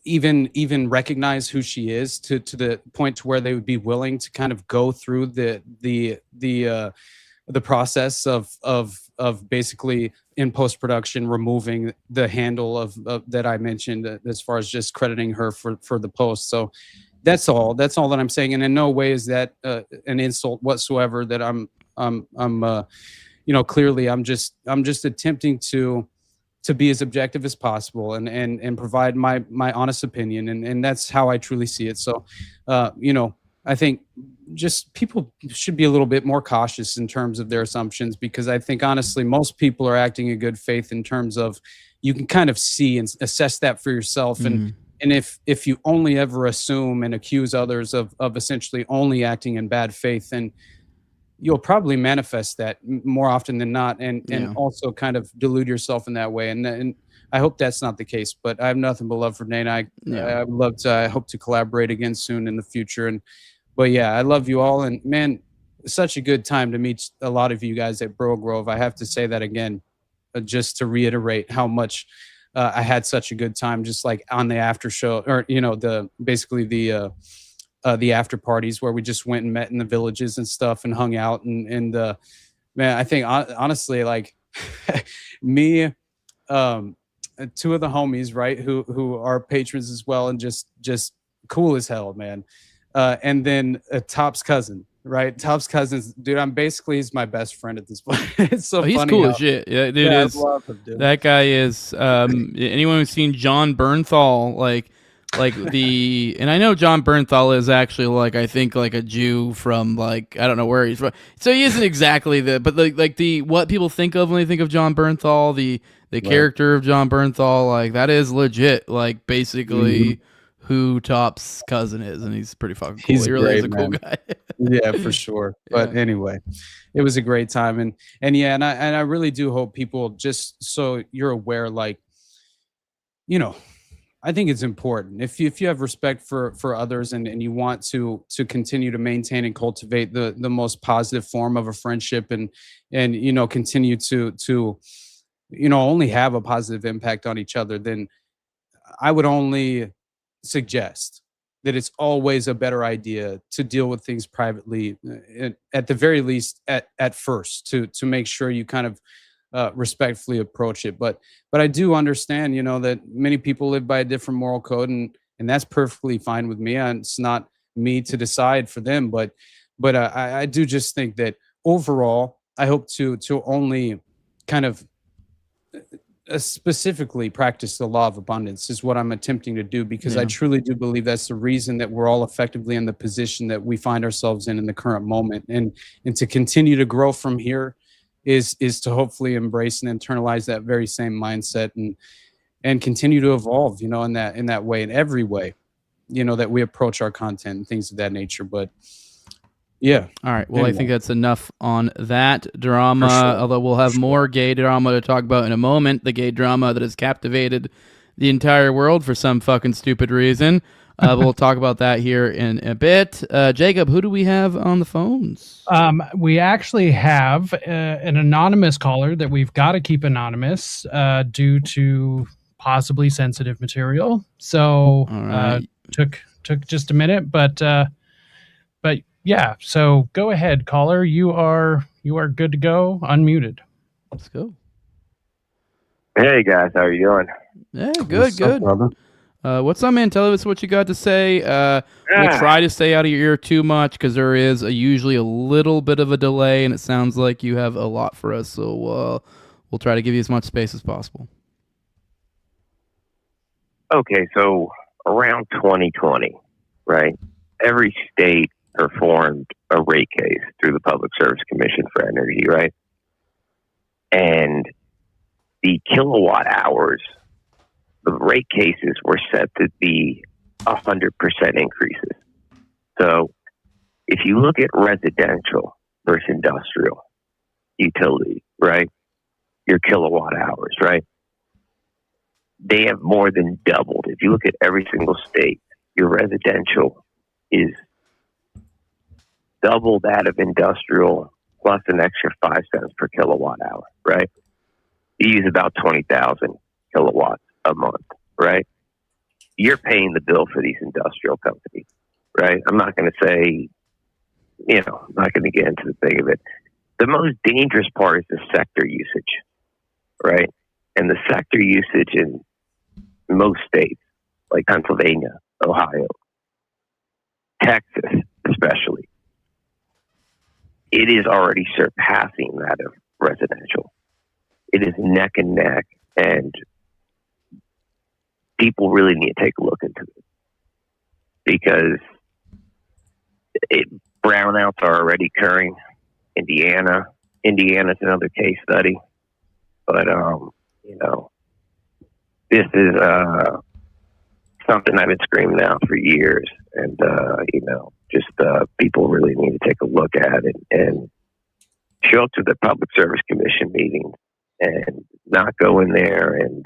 even recognize who she is to the point to where they would be willing to kind of go through the process of basically in post-production removing the handle of that I mentioned as far as just crediting her for the post. So that's all that I'm saying, and in no way is that an insult whatsoever. That I'm clearly I'm just attempting to be as objective as possible and provide my honest opinion, and that's how I truly see it. So I think just people should be a little bit more cautious in terms of their assumptions, because I think honestly most people are acting in good faith in terms of you can kind of see and assess that for yourself. And if you only ever assume and accuse others of essentially only acting in bad faith, then you'll probably manifest that more often than not, and also kind of delude yourself in that way. And I hope that's not the case, but I have nothing but love for Nate. I hope to collaborate again soon in the future. But yeah, I love you all. And man, such a good time to meet a lot of you guys at Bro Grove. I have to say that again, just to reiterate how much I had such a good time, just like on the after show, or, the after parties where we just went and met in the villages and stuff and hung out. And man, I think honestly, like me, two of the homies, right, who are patrons as well, and just cool as hell, man. And then Top's cousin, right? Top's cousin's, dude, he's my best friend at this point. It's so funny. He's cool as shit. Yeah, dude, I love him, dude. That guy is, anyone who's seen John Bernthal, and I know John Bernthal is actually I think a Jew from I don't know where he's from. So he isn't exactly what people think of when they think of John Bernthal, the character of John Bernthal, that is legit, basically who Top's cousin is, and he's pretty fucking cool. He really is a cool guy. Yeah, for sure. But anyway, it was a great time, and I really do hope people, just so you're aware, I think it's important if you have respect for others and you want to continue to maintain and cultivate the most positive form of a friendship and continue to only have a positive impact on each other, then I would only suggest that it's always a better idea to deal with things privately, at the very least at first, to make sure you kind of respectfully approach it. But I do understand, that many people live by a different moral code, and that's perfectly fine with me. And it's not me to decide for them. But I do just think that overall, I hope to only kind of specifically practice the law of abundance is what I'm attempting to do, because I truly do believe that's the reason that we're all effectively in the position that we find ourselves in the current moment, and to continue to grow from here is to hopefully embrace and internalize that very same mindset and continue to evolve, in that way, in every way, that we approach our content and things of that nature. But yeah. All right. Well, anyway. I think that's enough on that drama, although we'll have more gay drama to talk about in a moment. The gay drama that has captivated the entire world for some fucking stupid reason. We'll talk about that here in a bit. Jacob, who do we have on the phones? We actually have an anonymous caller that we've got to keep anonymous due to possibly sensitive material. So took just a minute, but yeah. So go ahead, caller. You are good to go. Unmuted. Let's go. Hey guys, how are you doing? Yeah, good. What's up, man? Tell us what you got to say. We'll try to stay out of your ear too much, because there is usually a little bit of a delay, and it sounds like you have a lot for us. So we'll try to give you as much space as possible. Okay, so around 2020, right? Every state performed a rate case through the Public Service Commission for Energy, right? And the kilowatt hours, the rate cases were set to be 100% increases. So if you look at residential versus industrial utility, right? Your kilowatt hours, right? They have more than doubled. If you look at every single state, your residential is double that of industrial plus an extra 5 cents per kilowatt hour, right? You use about 20,000 kilowatts a month, right? you're paying the bill for these industrial companies, right? I'm not going to say, I'm not going to get into the thing of it. The most dangerous part is the sector usage, right? And the sector usage in most states, like Pennsylvania, Ohio, Texas especially, it is already surpassing that of residential. It is neck and neck, and people really need to take a look into it because brownouts are already occurring. Indiana's another case study, but this is something I've been screaming out for years, and people really need to take a look at it and show up to the Public Service Commission meetings and not go in there and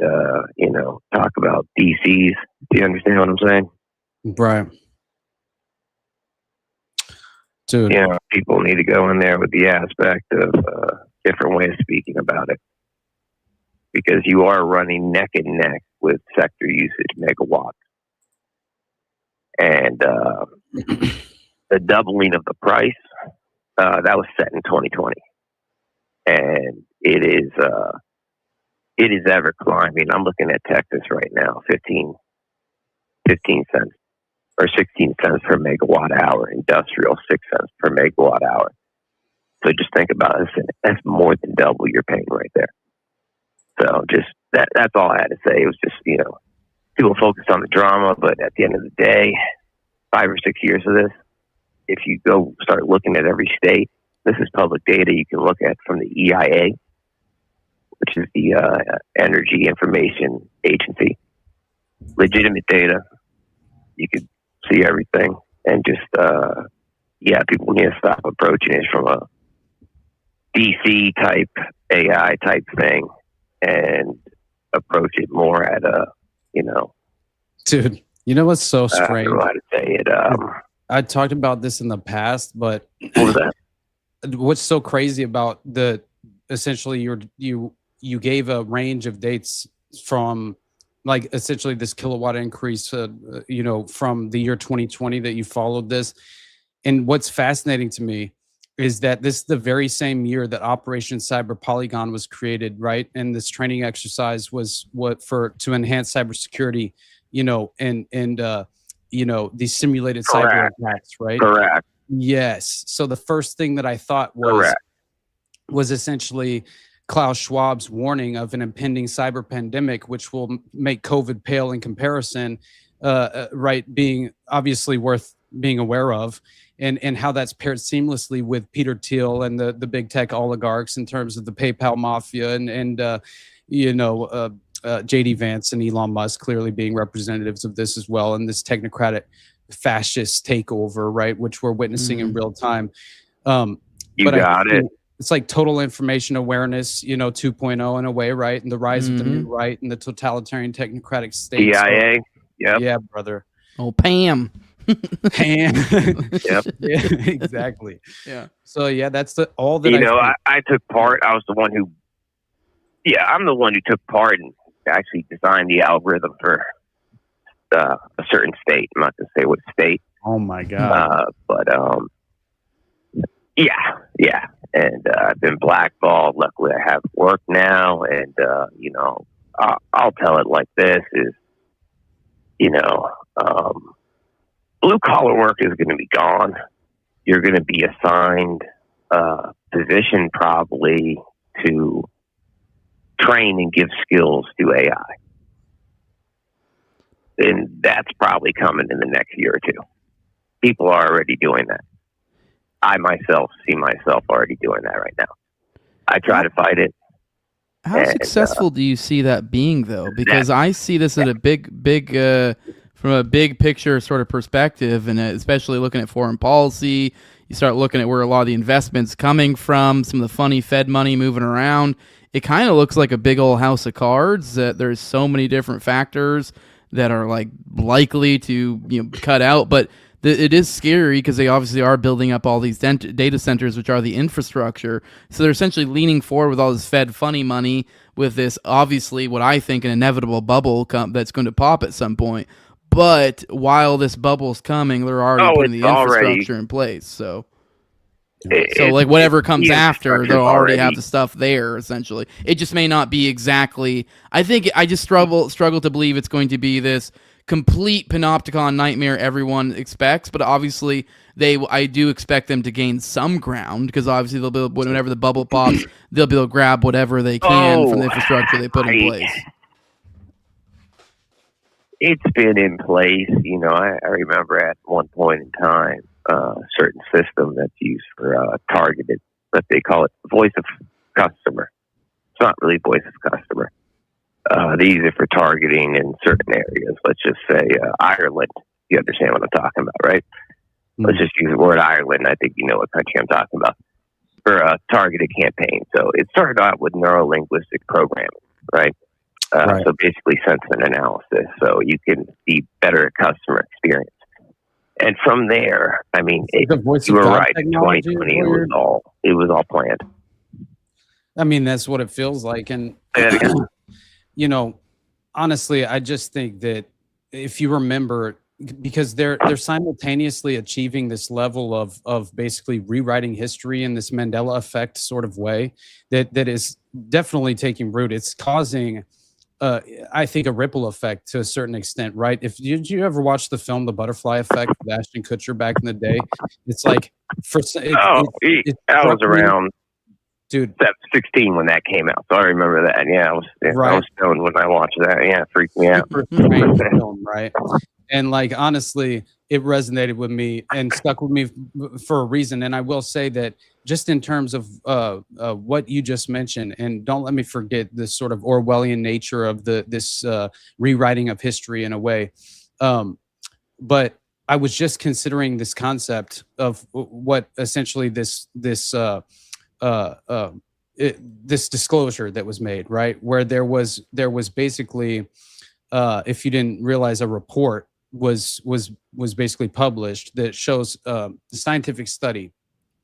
talk about DCs. Do you understand what I'm saying? Right. Dude. People need to go in there with the aspect of different way of speaking about it, because you are running neck and neck with sector usage megawatts, and the doubling of the price that was set in 2020, and it is ever climbing. I'm looking at Texas right now, 15 cents or 16 cents per megawatt hour, industrial 6 cents per megawatt hour. So just think about it. That's more than double you're paying right there. So just that's all I had to say. It was just, people focus on the drama, but at the end of the day, 5 or 6 years of this, if you go start looking at every state, this is public data you can look at from the EIA, which is the Energy Information Agency. Legitimate data. You could see everything, and just people need to stop approaching it from a DC type AI type thing and approach it more at a dude, what's so strange? I don't know how to say it. I talked about this in the past, but what was that? What's so crazy about essentially you gave a range of dates from like essentially this kilowatt increase, from the year 2020 that you followed this. And what's fascinating to me is that this is the very same year that Operation Cyber Polygon was created, right? And this training exercise was to enhance cybersecurity, these simulated cyber attacks, right? Correct. Yes. So the first thing that I thought was essentially Klaus Schwab's warning of an impending cyber pandemic, which will make COVID pale in comparison, right? Being obviously worth being aware of, and how that's paired seamlessly with Peter Thiel and the big tech oligarchs in terms of the PayPal mafia and JD Vance and Elon Musk clearly being representatives of this as well, and this technocratic fascist takeover, right, which we're witnessing in real time. You got it. It's like total information awareness, 2.0 in a way, right? And the rise of the new right and the totalitarian technocratic state. DIA. Yep. Yeah, brother. Oh, Pam. Pam. Yep. Yeah, exactly. Yeah. So yeah, that's all that I took part. I was the one who, I'm the one who took part and actually designed the algorithm for a certain state. I'm not going to say what state. Oh my God. Yeah. And I've been blackballed. Luckily, I have work now, and I'll tell it like this: is blue collar work is going to be gone. You're going to be assigned a position probably to train and give skills to AI, and that's probably coming in the next year or two. People are already doing that. I myself see myself already doing that right now. I try to fight it. How successful do you see that being, though? Because I see this at a big, from a big picture sort of perspective, and especially looking at foreign policy. You start looking at where a lot of the investment's coming from, some of the funny Fed money moving around. It kind of looks like a big old house of cards that there's so many different factors that are like likely to cut out, but it is scary because they obviously are building up all these data centers, which are the infrastructure. So they're essentially leaning forward with all this Fed funny money with this, obviously, what I think an inevitable bubble that's going to pop at some point. But while this bubble's coming, they're already putting the infrastructure in place. So like whatever comes after, they'll already have the stuff there. Essentially, it just may not be exactly. I think I just struggle to believe it's going to be this complete panopticon nightmare everyone expects. But obviously, I do expect them to gain some ground because obviously they'll be, whenever the bubble pops, they'll be able to grab whatever they can from the infrastructure they put in place. It's been in place. You know, I remember at one point in time, a certain system that's used for targeted, but they call it voice of customer. It's not really voice of customer. They use it for targeting in certain areas. Let's just say Ireland. You understand what I'm talking about, right? Mm-hmm. Let's just use the word Ireland. I think you know what country I'm talking about. For a targeted campaign. So it started out with neuro-linguistic programming, right? Right. So basically sentiment analysis, so you can be better at customer experience. And from there, I mean, you were right. 2020, it was all planned. I mean, that's what it feels like. And you know, honestly, I just think that if you remember, because they're simultaneously achieving this level of basically rewriting history in this Mandela effect sort of way that is definitely taking root. It's causing I think a ripple effect to a certain extent, right? Did you ever watch the film The Butterfly Effect with Ashton Kutcher back in the day? It's like I was around, dude, 16 when that came out, so I remember that. Yeah, I was stoned when I watched that. Yeah, it freaked me out. Film, right? And like honestly, it resonated with me and stuck with me for a reason. And I will say that just in terms of what you just mentioned, and don't let me forget this sort of Orwellian nature of this rewriting of history in a way. But I was just considering this concept of what essentially this disclosure that was made, right, where there was basically, if you didn't realize, a report was basically published that shows the scientific study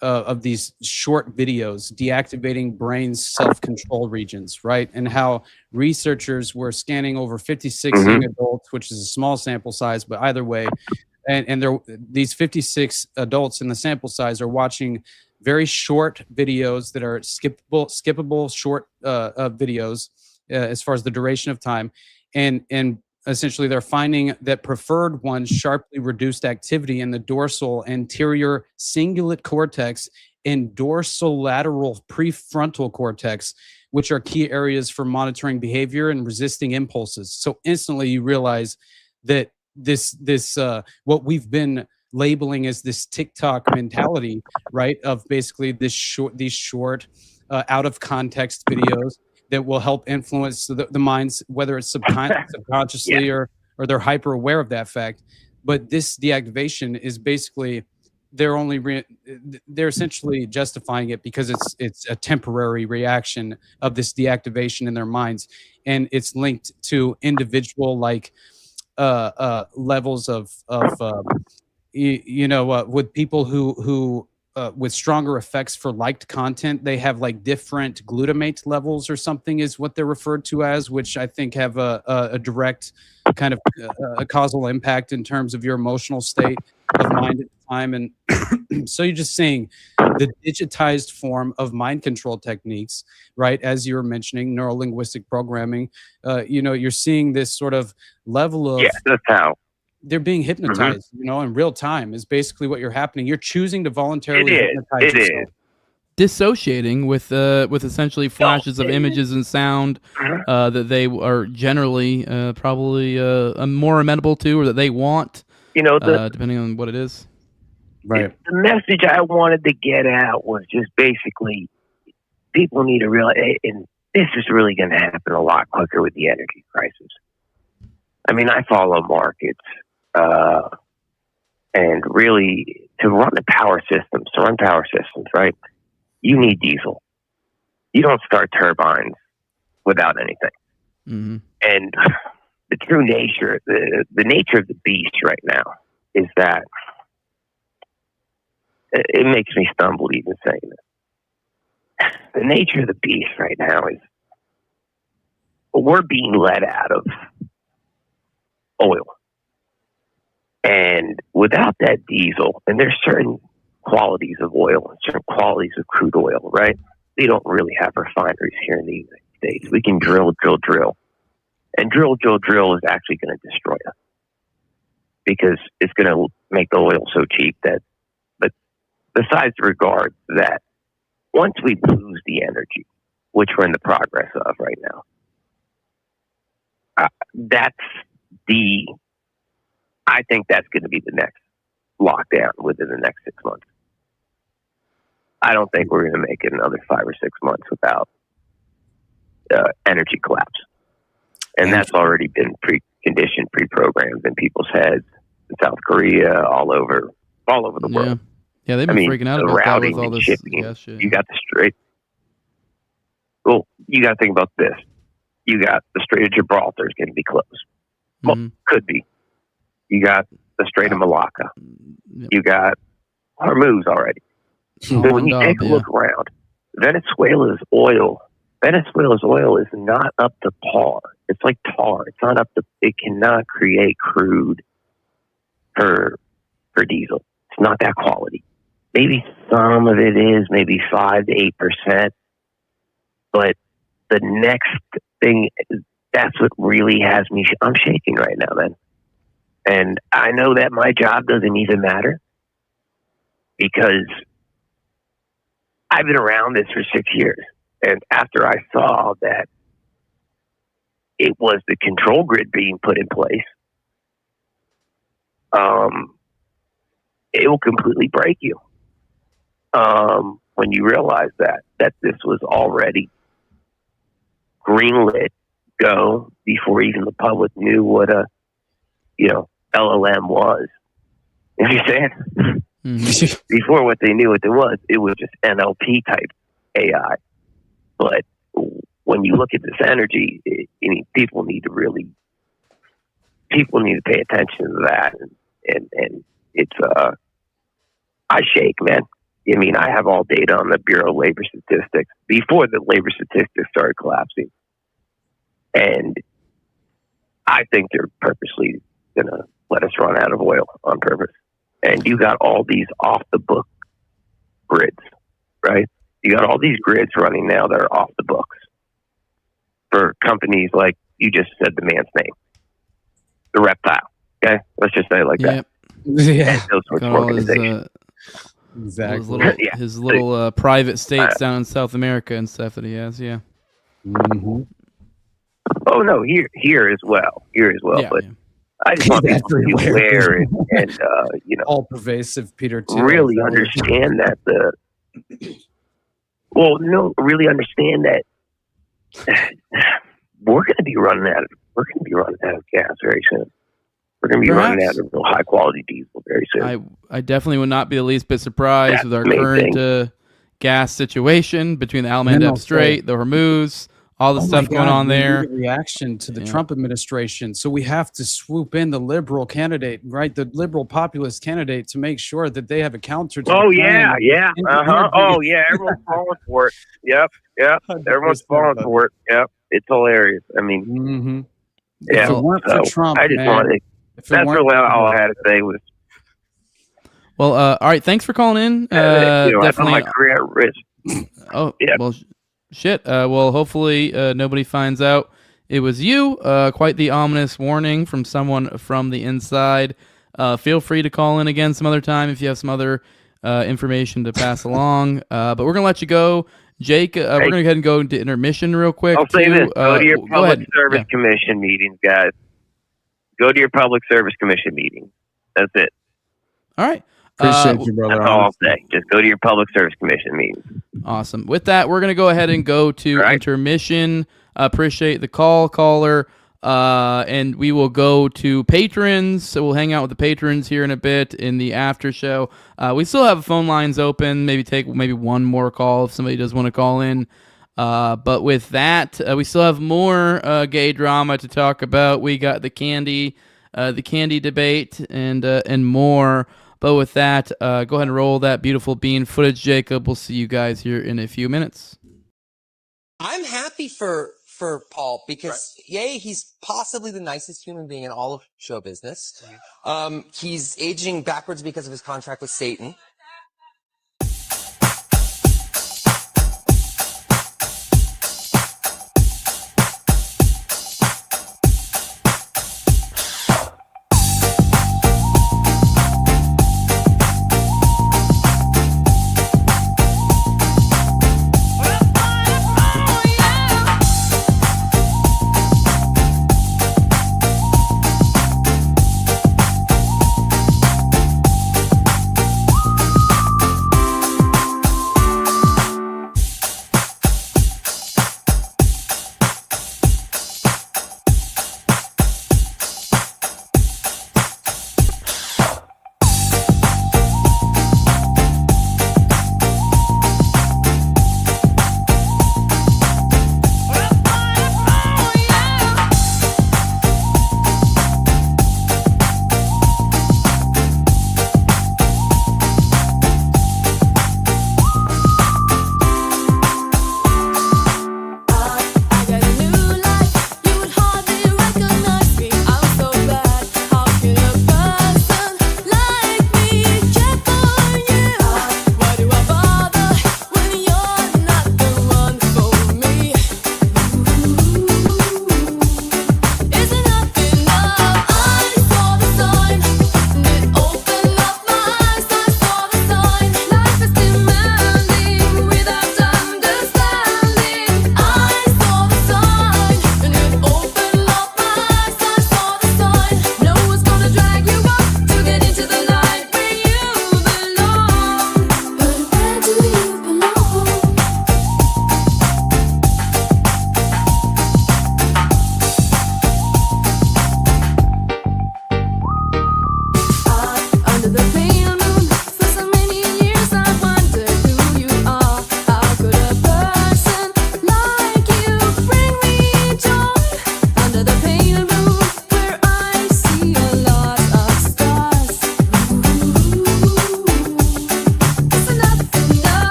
of these short videos deactivating brain's self-control regions, right? And how researchers were scanning over 56 young adults, which is a small sample size, but either way, and these 56 adults in the sample size are watching very short videos that are skippable short videos as far as the duration of time, and essentially they're finding that preferred ones sharply reduced activity in the dorsal anterior cingulate cortex and dorsolateral prefrontal cortex, which are key areas for monitoring behavior and resisting impulses. So instantly you realize that this what we've been labeling as this TikTok mentality, right, of basically these short out of context videos that will help influence the minds, whether it's subconsciously or they're hyper aware of that fact. But this deactivation is basically they're essentially justifying it because it's a temporary reaction of this deactivation in their minds, and it's linked to individual levels of with people who with stronger effects for liked content, they have like different glutamate levels or something is what they're referred to as, which I think have a direct kind of a causal impact in terms of your emotional state of mind at the time. And so you're just seeing the digitized form of mind control techniques, right? As you were mentioning, neuro-linguistic programming, you're seeing this sort of level of... Yeah, that's how. They're being hypnotized, in real time is basically what you're happening. You're choosing to voluntarily hypnotize yourself. Dissociating with essentially flashes of images and sound that they are generally probably more amenable to, or that they want, depending on what it is. Right. The message I wanted to get out was just basically people need to realize, and this is really going to happen a lot quicker with the energy crisis. I mean, I follow markets. And really, to run power systems, right, you need diesel. You don't start turbines without anything. Mm-hmm. And the true nature, the nature of the beast right now is that it makes me stumble even saying this. The nature of the beast right now is we're being led out of oil. And without that diesel, and there's certain qualities of oil and certain qualities of crude oil, right? We don't really have refineries here in the United States. We can drill. And drill is actually going to destroy us because it's going to make the oil so cheap that, but besides regard that, once we lose the energy, which we're in the progress of right now, I think that's going to be the next lockdown within the next 6 months. I don't think we're going to make it another 5 or 6 months without energy collapse. And that's already been preconditioned, pre-programmed in people's heads in South Korea, all over the world. Yeah, they've been freaking out about that with all this gas shit. You got the Strait. Well, you got to think about this. You got the Strait of Gibraltar is going to be closed. Well, could be. You got the Strait of Malacca. You got Hormuz already. But when you take a look around, Venezuela's oil is not up to par. It's like tar. It's not up to. It cannot create crude for diesel. It's not that quality. Maybe some of it is, maybe 5 to 8%. But the next thing, that's what really has me. I'm shaking right now, man. And I know that my job doesn't even matter because I've been around this for 6 years. And after I saw that it was the control grid being put in place, it will completely break you when you realize that this was already greenlit go before even the public knew what a LLM was. You understand? Before what they knew what it was just NLP type AI. But when you look at this energy, people need to pay attention to that. And it's, I shake, man. I mean, I have all data on the Bureau of Labor Statistics before the labor statistics started collapsing. And I think they're purposely going to let us run out of oil on purpose. And you got all these off the book grids, right? You got all these grids running now that are off the books for companies like you just said the man's name, the Reptile. Okay, let's just say it like that. Yeah, those sorts of organizations. Exactly. His little private states down in South America and stuff that he has. Yeah. Mm-hmm. Oh no, here as well. Yeah, but I just want people to be aware and all pervasive. Peter, too, really understand that really understand that we're going to be running out of gas very soon. We're going to be running out of real high quality diesel very soon. I definitely would not be the least bit surprised with our current gas situation between the Almandab Strait, the Hormuz, all the stuff going on there. Reaction to the Trump administration. So we have to swoop in the liberal candidate, right? The liberal populist candidate to make sure that they have a counter to Oh, yeah. Oh, yeah. Everyone's falling for it. Yep. Everyone's falling for it. Yep. It's hilarious. I mean, if it weren't for Trump, I just wanted that's really all I had to say was. Well, all right. Thanks for calling in. Definitely. I put my career at risk. Oh, yeah. Well, shit. Well, hopefully nobody finds out it was you. Quite the ominous warning from someone from the inside. Feel free to call in again some other time if you have some other information to pass along. But we're going to let you go. Jake, we're going to go ahead and go into intermission real quick. I'll say this. Go to your Public Service Commission meetings, guys. Go to your Public Service Commission meetings. That's it. All right. Appreciate you, brother. That's all I'll say. Just go to your Public Service Commission meetings. Awesome. With that, we're going to go ahead and go to intermission. Appreciate the caller. And we will go to patrons. So we'll hang out with the patrons here in a bit in the after show. We still have phone lines open. Maybe take one more call if somebody does want to call in. But with that, we still have more gay drama to talk about. We got the candy debate and more. But with that, go ahead and roll that beautiful bean footage, Jacob. We'll see you guys here in a few minutes. I'm happy for for Paul because, yay, he's possibly the nicest human being in all of show business. He's aging backwards because of his contract with Satan.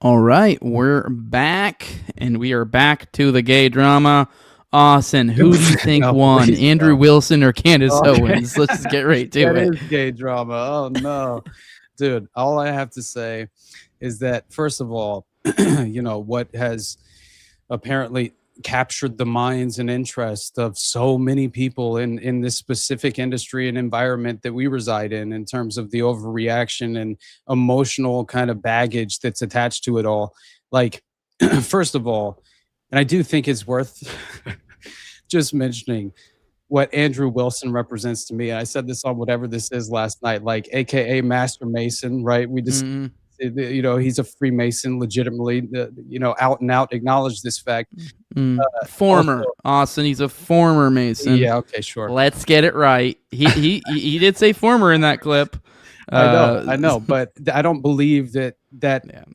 All right, we're back, and we are back to the gay drama. Austin, who do you think won, Andrew Wilson or Candace Owens? Let's just get right to it. That is gay drama. Oh, no. Dude, all I have to say is that, first of all, you know, what has apparently captured the minds and interest of so many people in this specific industry and environment that we reside in terms of the overreaction and emotional kind of baggage that's attached to it all. Like, first of all, and I do think it's worth just mentioning what Andrew Wilson represents to me. And I said this on whatever this is last night, like AKA Master Mason, right? We just, you know, he's a Freemason, legitimately, you know, out and out acknowledge this fact. Former also, Austin, he's a former Mason. Yeah, okay, sure. Let's get it right. He did say former in that clip. I know, but I don't believe that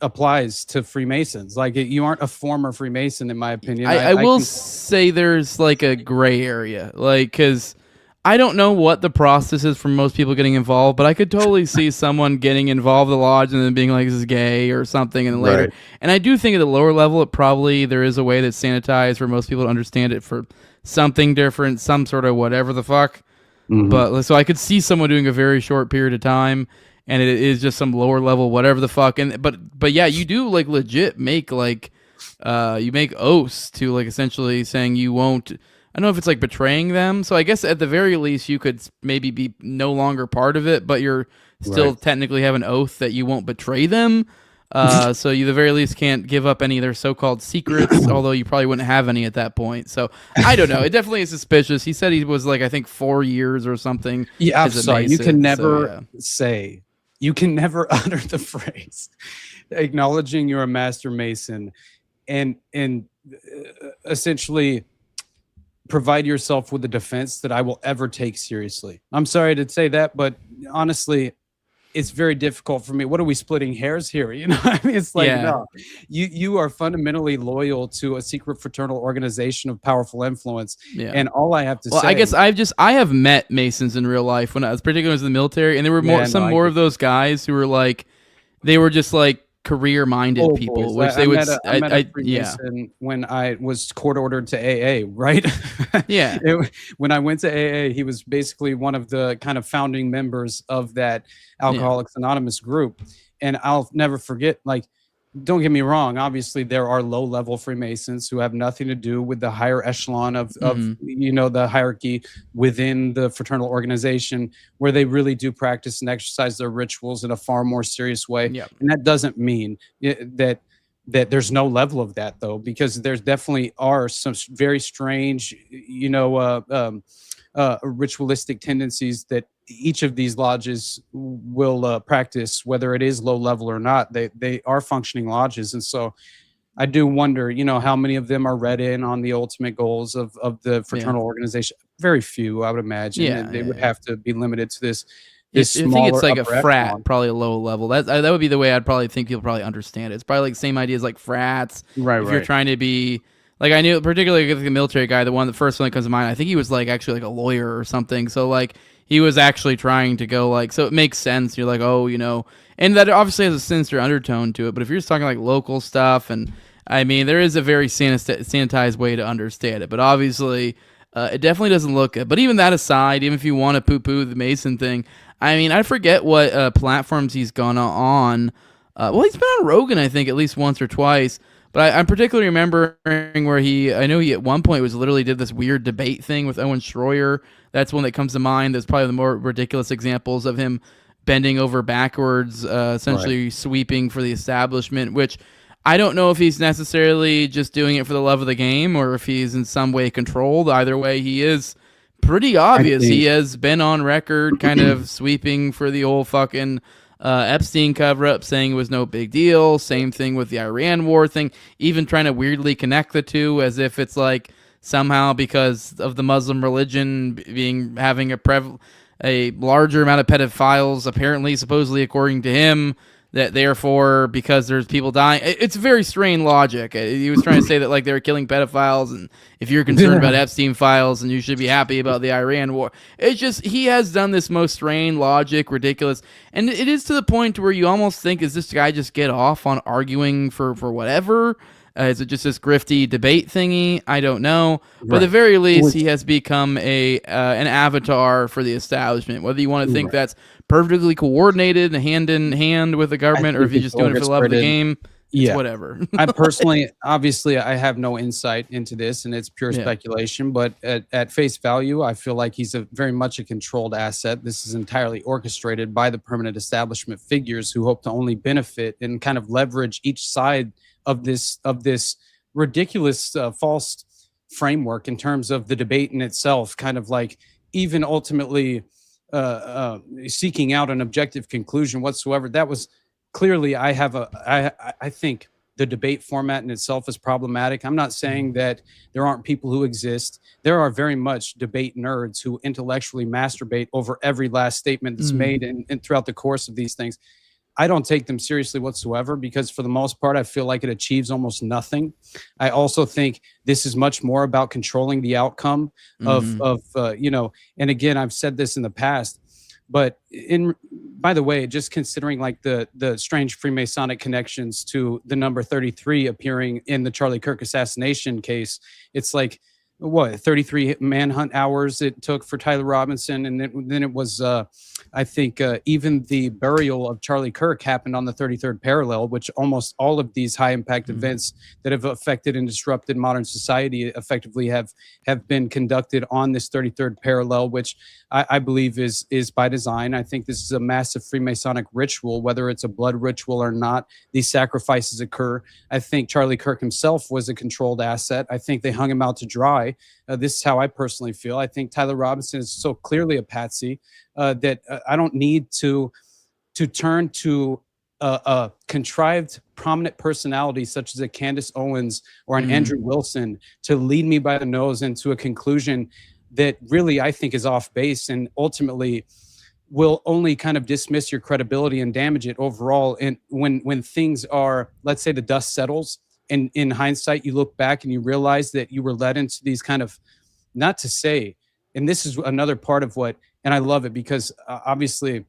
applies to Freemasons. Like you aren't a former Freemason, in my opinion. I will say there's like a gray area, like, because I don't know what the process is for most people getting involved, but I could totally see someone getting involved in the lodge and then being like, this is gay or something, and then later. Right. And I do think at the lower level, there is a way that's sanitized for most people to understand it for something different, some sort of whatever the fuck. Mm-hmm. But so I could see someone doing a very short period of time, and it is just some lower level whatever the fuck. And but yeah, you do like legit make like you make oaths to like essentially saying you won't. I don't know if it's like betraying them. So I guess at the very least you could maybe be no longer part of it, but you're still technically have an oath that you won't betray them. So you the very least can't give up any of their so-called secrets, although you probably wouldn't have any at that point. So I don't know. It definitely is suspicious. He said he was like, I think 4 years or something. Yeah, I'm sorry. You can never say, you can never utter the phrase acknowledging you're a master Mason and essentially provide yourself with a defense that I will ever take seriously. I'm sorry to say that, but honestly, it's very difficult for me. What are we splitting hairs here? You know, I mean, it's like, no, you are fundamentally loyal to a secret fraternal organization of powerful influence. Yeah. And all I have to say, I guess I have met Masons in real life when I was particularly in the military, and there were more of those guys who were like, they were just like career-minded people, which they would. I met a Freemason when I was court ordered to AA, right? Yeah. When I went to AA, he was basically one of the kind of founding members of that Alcoholics Anonymous group, and I'll never forget. Like, don't get me wrong. Obviously, there are low-level Freemasons who have nothing to do with the higher echelon of you know, the hierarchy within the fraternal organization, where they really do practice and exercise their rituals in a far more serious way. Yep. And that doesn't mean that there's no level of that, though, because there's definitely are some very strange, you know, ritualistic tendencies that each of these lodges will practice, whether it is low level or not. They are functioning lodges. And so I do wonder, you know, how many of them are read in on the ultimate goals of the fraternal organization. Very few, I would imagine. Yeah, they would have to be limited to this I think it's like a frat, echelon. Probably a low level. That would be the way I'd probably think people probably understand it. It's probably like the same idea as like frats. Right, if you're trying to be... Like, I knew, particularly the military guy, the first one that comes to mind, I think he was, like, actually, like, a lawyer or something. So, like, he was actually trying to go, like, so it makes sense. You're like, oh, you know, and that obviously has a sinister undertone to it. But if you're just talking, like, local stuff, and, I mean, there is a very sanitized way to understand it. But obviously, it definitely doesn't look good. But even that aside, even if you want to poo-poo the Mason thing, I mean, I forget what platforms he's gone on. Well, he's been on Rogan, I think, at least once or twice. But I'm particularly remembering where I know he at one point literally did this weird debate thing with Owen Schroyer. That's one that comes to mind. That's probably the more ridiculous examples of him bending over backwards, essentially sweeping for the establishment, which I don't know if he's necessarily just doing it for the love of the game or if he's in some way controlled. Either way, he is pretty obvious. He has been on record kind of sweeping for the old fucking... Epstein cover-up, saying it was no big deal. Same thing with the Iran war thing, even trying to weirdly connect the two as if it's like somehow because of the Muslim religion having a larger amount of pedophiles, apparently, supposedly according to him, that therefore because there's people dying. It's very strange logic. He was trying to say that like they were killing pedophiles, and if you're concerned about Epstein files, and you should be happy about the Iran war. It's just he has done this most strange logic, ridiculous, and it is to the point where you almost think, is this guy just get off on arguing for whatever? Is it just this grifty debate thingy? I don't know. But at the very least, he has become an avatar for the establishment. Whether you want to think that's perfectly coordinated and hand in hand with the government, or if you're just doing it for the love of the game, it's whatever. I personally, obviously, I have no insight into this, and it's pure speculation. But at face value, I feel like he's very much a controlled asset. This is entirely orchestrated by the permanent establishment figures who hope to only benefit and kind of leverage each side of this ridiculous false framework in terms of the debate in itself, kind of like even ultimately seeking out an objective conclusion whatsoever. That was clearly, I think the debate format in itself is problematic. I'm not saying that there aren't people who exist. There are very much debate nerds who intellectually masturbate over every last statement that's made and throughout the course of these things. I don't take them seriously whatsoever, because for the most part, I feel like it achieves almost nothing. I also think this is much more about controlling the outcome of and again, I've said this in the past, but by the way, just considering like the strange Freemasonic connections to the number 33 appearing in the Charlie Kirk assassination case, it's like, what, 33 manhunt hours it took for Tyler Robinson, and then it was I think even the burial of Charlie Kirk happened on the 33rd parallel, which almost all of these high impact events that have affected and disrupted modern society effectively have been conducted on this 33rd parallel, which I believe is by design. I think this is a massive Freemasonic ritual, whether it's a blood ritual or not. These sacrifices occur. I think Charlie Kirk himself was a controlled asset. I think they hung him out to dry. This is how I personally feel. I think Tyler Robinson is so clearly a patsy that I don't need to turn to a contrived prominent personality such as a Candace Owens or an Andrew Wilson to lead me by the nose into a conclusion that really I think is off base and ultimately will only kind of dismiss your credibility and damage it overall. And when things are, let's say the dust settles, and in hindsight, you look back and you realize that you were led into these kind of, not to say, and this is another part of what, and I love it because obviously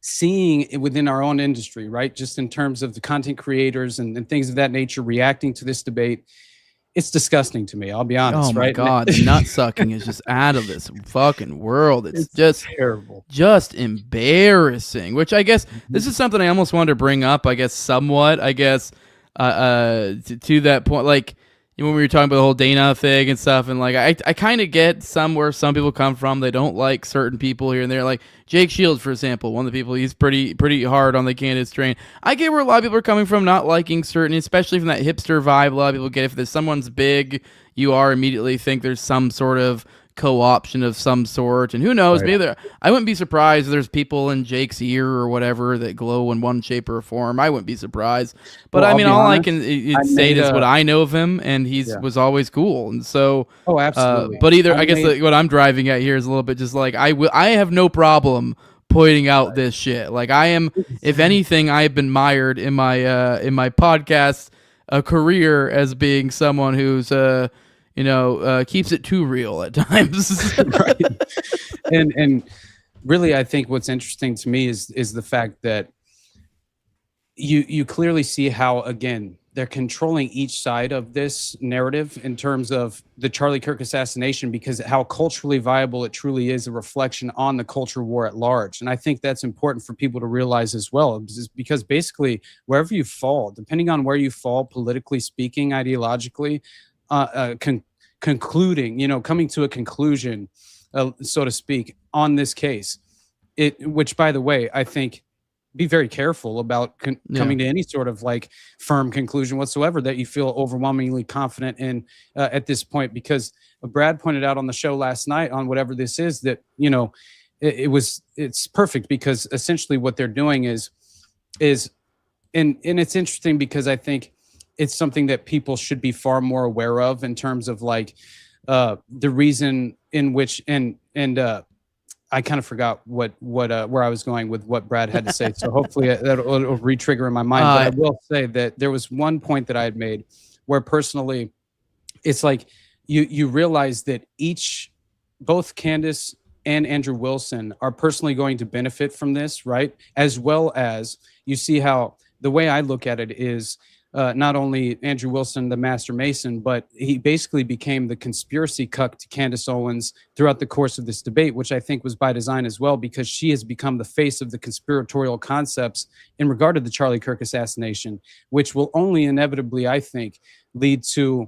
seeing it within our own industry, right? Just in terms of the content creators and things of that nature reacting to this debate, it's disgusting to me. I'll be honest. Oh my right? God, the nut sucking is just out of this fucking world. It's just terrible, just embarrassing. Which I guess this is something I almost wanted to bring up. I guess somewhat. I guess to that point, like when we were talking about the whole Dana thing and stuff, and like I kind of get where some people come from. They don't like certain people here and there. Like Jake Shields, for example, one of the people, he's pretty hard on the Candace train. I get where a lot of people are coming from, not liking certain, especially from that hipster vibe. A lot of people get if there's someone's big, you are immediately think there's some sort of co-option of some sort, and who knows, maybe I wouldn't be surprised if there's people in Jake's ear or whatever that glow in one shape or form. I wouldn't be surprised, but I mean, all honest, I can say is what I know of him, and was always cool, and so absolutely. But I guess what I'm driving at here is a little bit just like I have no problem pointing out this shit. Like I am, if anything, I have been mired in my podcast career as being someone who's keeps it too real at times. Right. And really, I think what's interesting to me is the fact that you clearly see how, again, they're controlling each side of this narrative in terms of the Charlie Kirk assassination, because how culturally viable it truly is a reflection on the culture war at large. And I think that's important for people to realize as well, because basically wherever you fall, depending on where you fall, politically speaking, ideologically, concluding, coming to a conclusion, so to speak, on this case, which, by the way, I think be very careful about coming to any sort of like firm conclusion whatsoever that you feel overwhelmingly confident in at this point, because Brad pointed out on the show last night on whatever this is that, it's perfect, because essentially what they're doing is and it's interesting because I think it's something that people should be far more aware of in terms of like the reason in which and I kind of forgot what where I was going with what Brad had to say. So hopefully it'll re-trigger in my mind. But I will say that there was one point that I had made where personally, it's like you realize that both Candace and Andrew Wilson are personally going to benefit from this, right? As well as you see how the way I look at it is not only Andrew Wilson, the Master Mason, but he basically became the conspiracy cuck to Candace Owens throughout the course of this debate, which I think was by design as well, because she has become the face of the conspiratorial concepts in regard to the Charlie Kirk assassination, which will only inevitably, I think, lead to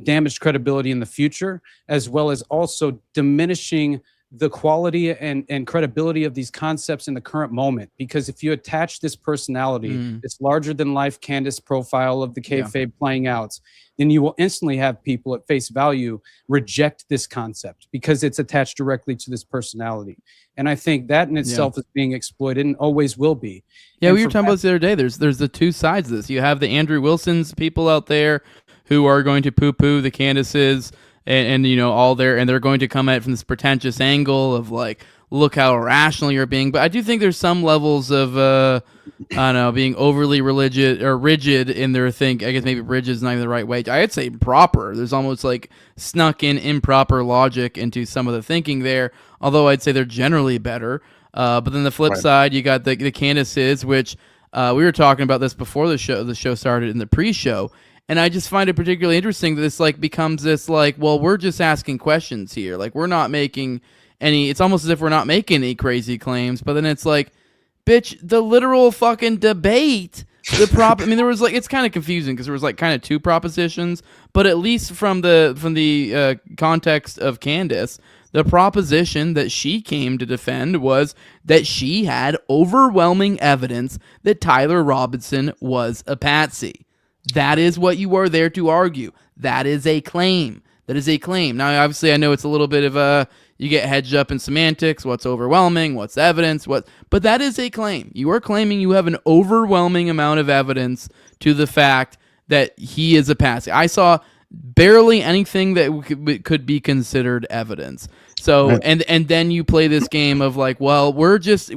damaged credibility in the future, as well as also diminishing the quality and credibility of these concepts in the current moment. Because if you attach this personality, this larger than life Candace profile of the kayfabe playing out, then you will instantly have people at face value reject this concept because it's attached directly to this personality. And I think that in itself is being exploited and always will be. Yeah, we were talking about this the other day. There's the two sides of this. You have the Andrew Wilson's people out there who are going to poo-poo the Candaces and all there, and they're going to come at it from this pretentious angle of like, look how irrational you're being. But I do think there's some levels of I don't know, being overly rigid in their think. I guess maybe rigid is not even the right way. I'd say proper. There's almost like snuck in improper logic into some of the thinking there. Although I'd say they're generally better. But then the flip side, you got the Candaces, which we were talking about this before the show started in the pre-show. And I just find it particularly interesting that this like becomes this like, well, we're just asking questions here. Like we're not making any, it's almost as if we're not making any crazy claims, but then it's like, bitch, the literal fucking debate, I mean, there was like, it's kind of confusing because there was like kind of two propositions, but at least from the context of Candace, the proposition that she came to defend was that she had overwhelming evidence that Tyler Robinson was a patsy. That is what you are there to argue. That is a claim. That is a claim. Now, obviously, I know it's a little bit of you get hedged up in semantics, what's overwhelming, what's evidence, but that is a claim. You are claiming you have an overwhelming amount of evidence to the fact that he is a patsy. I saw barely anything that could be considered evidence. So and then you play this game of like, well, we're just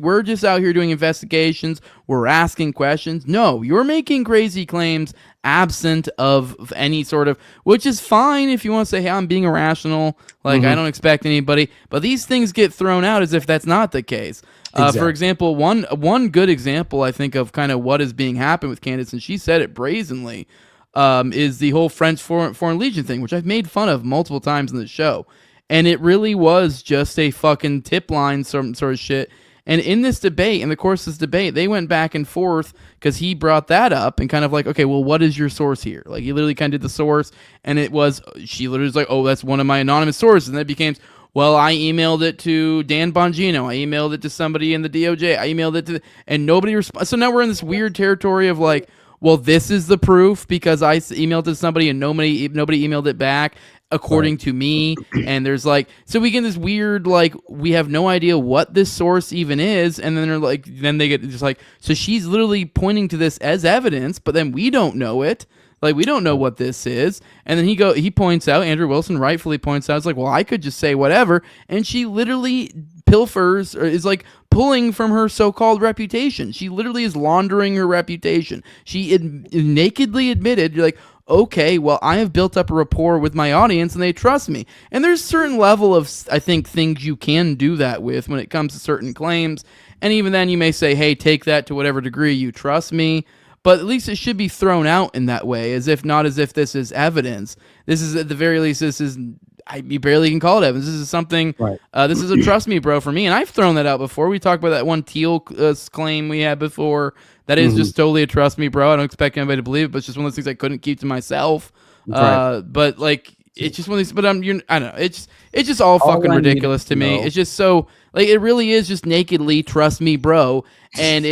out here doing investigations, we're asking questions. No, you're making crazy claims absent of any sort of, which is fine if you want to say, hey, I'm being irrational, like I don't expect anybody, but these things get thrown out as if that's not the case. Exactly. For example, one good example I think of kind of what is being happened with Candace, and she said it brazenly, is the whole French Foreign Legion thing, which I've made fun of multiple times in the show. And it really was just a fucking tip line sort of shit. And in this debate, in the course of this debate, they went back and forth because he brought that up and kind of like, okay, well, what is your source here? Like, he literally kind of did the source, and she literally was like, oh, that's one of my anonymous sources. And that became, well, I emailed it to Dan Bongino. I emailed it to somebody in the DOJ. I emailed it to, and nobody responded. So now we're in this weird territory of like, well, this is the proof because I emailed it to somebody and nobody emailed it back, according to me. And there's like, so we get this weird, like, we have no idea what this source even is. And then they're like, then they get just like, so she's literally pointing to this as evidence, but then we don't know it. Like, we don't know what this is. And then he points out, Andrew Wilson rightfully points out, it's like, well, I could just say whatever. And she literally pilfers, or is like pulling from her so-called reputation. She literally is laundering her reputation. She nakedly admitted, you're like, okay, well, I have built up a rapport with my audience and they trust me. And there's a certain level of, I think, things you can do that with when it comes to certain claims. And even then you may say, hey, take that to whatever degree you trust me. But at least it should be thrown out in that way, as if this is evidence. This is, at the very least, you barely can call it evidence. This is something, this is a trust me, bro, for me. And I've thrown that out before. We talked about that one Teal claim we had before. That is just totally a trust me, bro. I don't expect anybody to believe it, but it's just one of those things I couldn't keep to myself. But like, it's just one of these, but I don't know. It's just all fucking ridiculous to me. It's just so, like, it really is just nakedly trust me, bro. And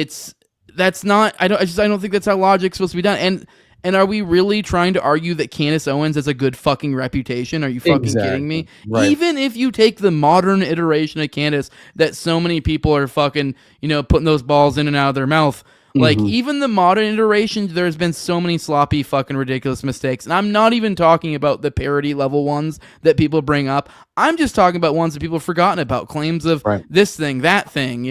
that's not, I don't think that's how logic's supposed to be done. And are we really trying to argue that Candace Owens has a good fucking reputation? Are you fucking kidding me? Right. Even if you take the modern iteration of Candace that so many people are fucking, putting those balls in and out of their mouth, like, even the modern iteration, there's been so many sloppy, fucking ridiculous mistakes. And I'm not even talking about the parody level ones that people bring up. I'm just talking about ones that people have forgotten about. Claims of this thing, that thing,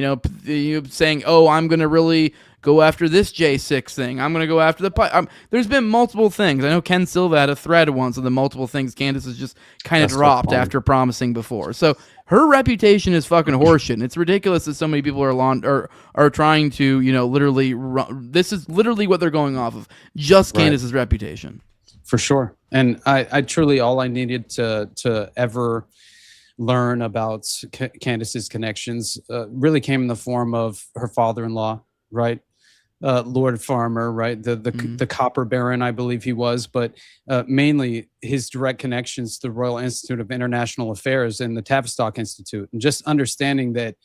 saying, oh, I'm going to really go after this J6 thing. I'm going to go after the... there's been multiple things. I know Ken Silva had a thread once of the multiple things Candace has just kind of dropped after promising before. So her reputation is fucking horseshit. And it's ridiculous that so many people are trying to, literally... This is literally what they're going off of. Just Candace's reputation. For sure. And I truly, all I needed to ever learn about Candace's connections really came in the form of her father-in-law, right? Lord Farmer, right? The copper baron, I believe he was, but mainly his direct connections to the Royal Institute of International Affairs and the Tavistock Institute, and just understanding that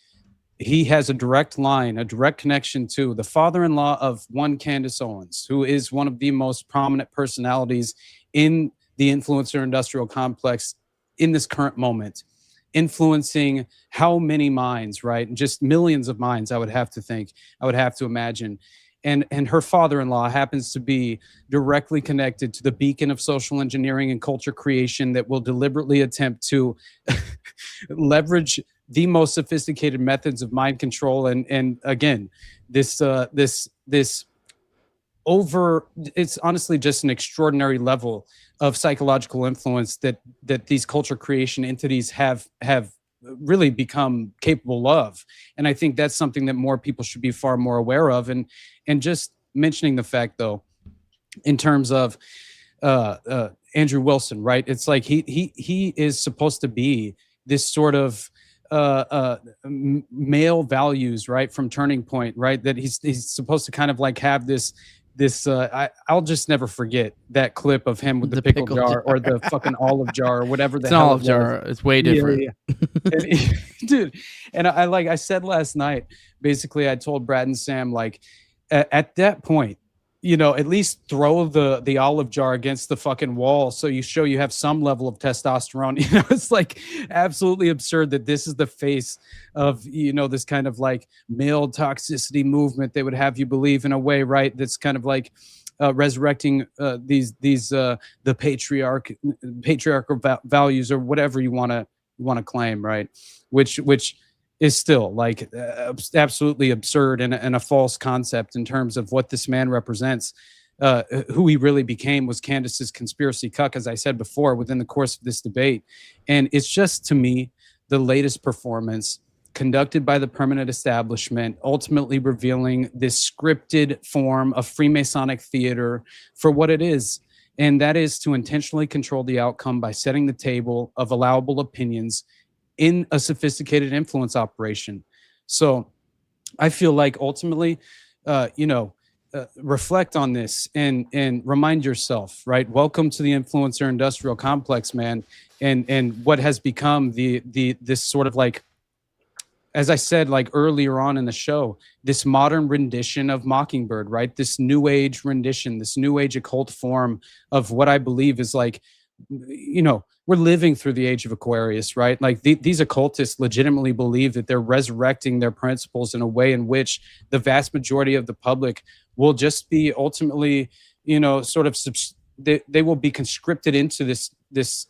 he has a direct line, a direct connection to the father-in-law of one Candace Owens, who is one of the most prominent personalities in the influencer industrial complex in this current moment, influencing how many minds, right? Just millions of minds, I would have to imagine. And her father-in-law happens to be directly connected to the beacon of social engineering and culture creation that will deliberately attempt to leverage the most sophisticated methods of mind control, and again, this over, it's honestly just an extraordinary level of psychological influence that these culture creation entities have really become capable of. And I think that's something that more people should be far more aware of. And just mentioning the fact, though, in terms of Andrew Wilson, right? It's like he is supposed to be this sort of male values, right, from Turning Point, right? That he's supposed to kind of like have this I'll just never forget that clip of him with the pickle jar or the fucking olive jar or whatever the hell olive jar. It's way different. Yeah. Dude, and I said last night, basically I told Brad and Sam, like, at that point, you know, at least throw the olive jar against the fucking wall so you have some level of testosterone. You know, it's like absolutely absurd that this is the face of, you know, this kind of like male toxicity movement. They would have you believe in a way, right? That's kind of like resurrecting the patriarchal values or whatever you want to claim, right? Which is still like absolutely absurd and a false concept in terms of what this man represents. Who he really became was Candace's conspiracy cuck, as I said before, within the course of this debate. And it's just, to me, the latest performance conducted by the permanent establishment, ultimately revealing this scripted form of Freemasonic theater for what it is. And that is to intentionally control the outcome by setting the table of allowable opinions in a sophisticated influence operation. So I feel like ultimately, reflect on this and remind yourself, right? Welcome to the influencer industrial complex, man. And what has become this sort of like, as I said, like earlier on in the show, this modern rendition of Mockingbird, right? This new age rendition, this new age occult form of what I believe is like, you know, we're living through the age of Aquarius, right? Like these occultists legitimately believe that they're resurrecting their principles in a way in which the vast majority of the public will just be ultimately, you know, sort of they will be conscripted into this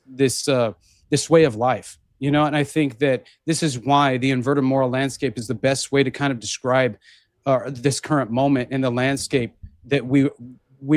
way of life, you know. And I think that this is why the inverted moral landscape is the best way to kind of describe this current moment in the landscape that we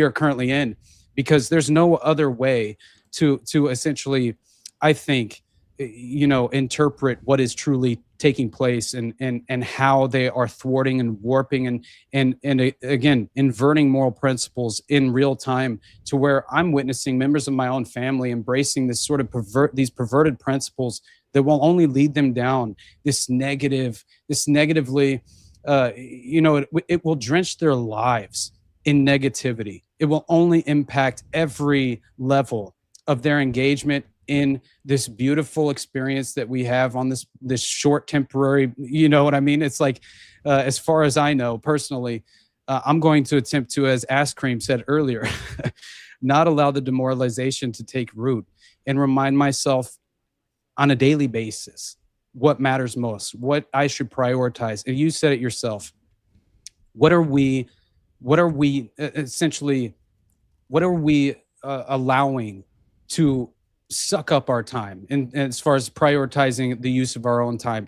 are currently in, because there's no other way to essentially, I think, you know, interpret what is truly taking place and how they are thwarting and warping and again inverting moral principles in real time, to where I'm witnessing members of my own family embracing this sort of perverted principles that will only lead them down this negatively, you know, it will drench their lives in negativity. It will only impact every level of their engagement in this beautiful experience that we have on this short temporary, you know what I mean? It's like, as far as I know personally, I'm going to attempt to, as Ass Cream said earlier, not allow the demoralization to take root and remind myself on a daily basis what matters most, what I should prioritize. And you said it yourself. What are we allowing to suck up our time, and as far as prioritizing the use of our own time?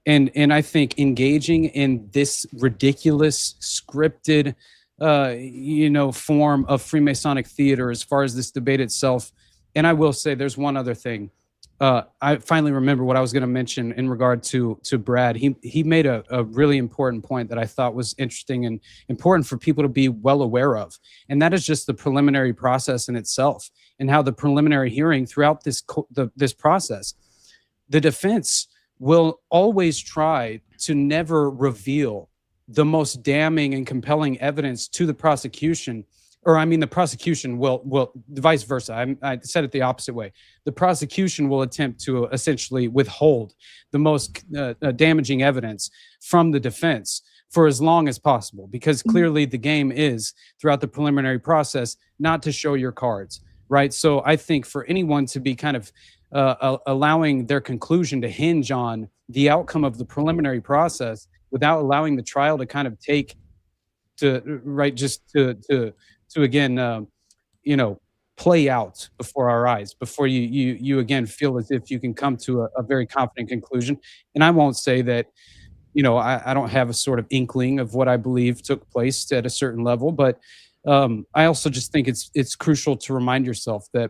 And I think engaging in this ridiculous scripted form of Freemasonic theater as far as this debate itself. And I will say there's one other thing. I finally remember what I was going to mention in regard to Brad. He made a really important point that I thought was interesting and important for people to be well aware of. And that is just the preliminary process in itself, and how the preliminary hearing throughout this process, the defense will always try to never reveal the most damning and compelling evidence to the prosecution. Or I mean, the prosecution will vice versa. I said it the opposite way. The prosecution will attempt to essentially withhold the most damaging evidence from the defense for as long as possible, because clearly the game is, throughout the preliminary process, not to show your cards, right? So I think for anyone to be kind of allowing their conclusion to hinge on the outcome of the preliminary process without allowing the trial to kind of take to, right, just to again, play out before our eyes before you again feel as if you can come to a very confident conclusion. And I won't say that, I don't have a sort of inkling of what I believe took place at a certain level, but I also just think it's crucial to remind yourself that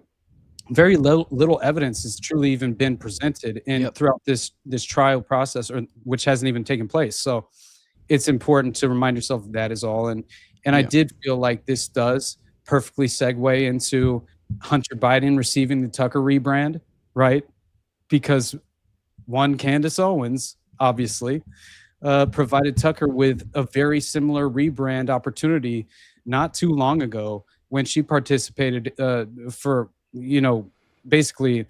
very little evidence has truly even been presented throughout this trial process, which hasn't even taken place. So it's important to remind yourself that is all. And I did feel like this does perfectly segue into Hunter Biden receiving the Tucker rebrand, right? Because one, Candace Owens, obviously, provided Tucker with a very similar rebrand opportunity not too long ago when she participated for, basically,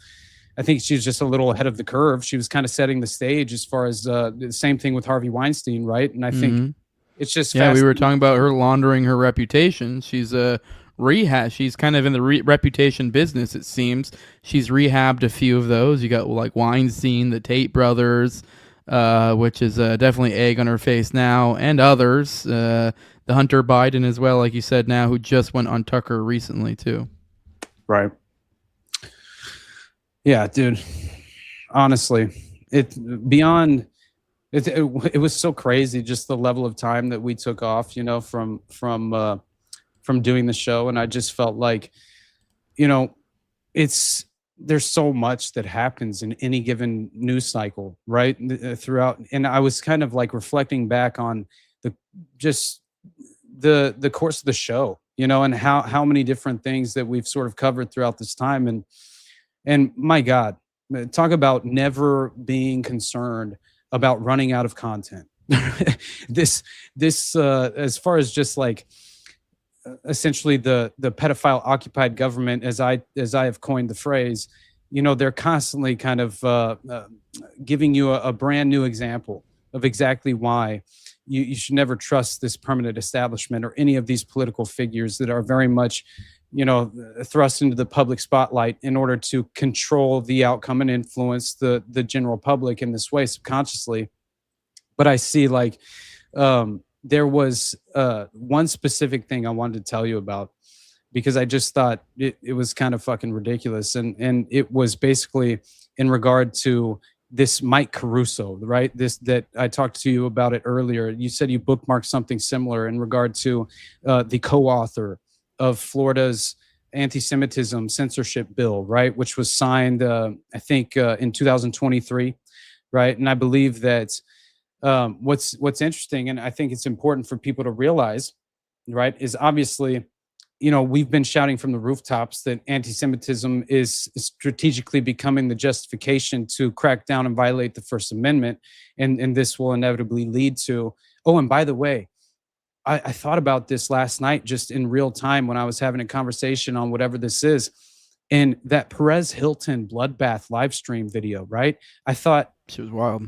I think she was just a little ahead of the curve. She was kind of setting the stage as far as the same thing with Harvey Weinstein, right? And I think it's just we were talking about her laundering her reputation. She's she's kind of in the reputation business, it seems. She's rehabbed a few of those. You got like Weinstein, the Tate brothers, which is definitely egg on her face now, and others. The Hunter Biden as well, like you said now, who just went on Tucker recently too. Right. Yeah, dude. Honestly, it was so crazy, just the level of time that we took off, from doing the show. And I just felt like, there's so much that happens in any given news cycle, right? Throughout. And I was kind of like reflecting back on the course of the show, and how many different things that we've sort of covered throughout this time. And my God, talk about never being concerned about running out of content. This as far as just like essentially the pedophile occupied government, as I have coined the phrase, they're constantly kind of giving you a brand new example of exactly why you should never trust this permanent establishment or any of these political figures that are very much thrust into the public spotlight in order to control the outcome and influence the general public in this way subconsciously. But I see like there was one specific thing I wanted to tell you about, because I just thought it was kind of fucking ridiculous. And it was basically in regard to this Mike Caruso, right? That I talked to you about it earlier. You said you bookmarked something similar in regard to the co-author of Florida's anti-Semitism censorship bill, right? Which was signed, I think, in 2023, right? And I believe that what's interesting, and I think it's important for people to realize, right, is obviously, we've been shouting from the rooftops that anti-Semitism is strategically becoming the justification to crack down and violate the First Amendment, and this will inevitably lead to. Oh, and by the way, I thought about this last night just in real time when I was having a conversation on whatever this is, and that Perez Hilton bloodbath live stream video, right? I thought she was wild.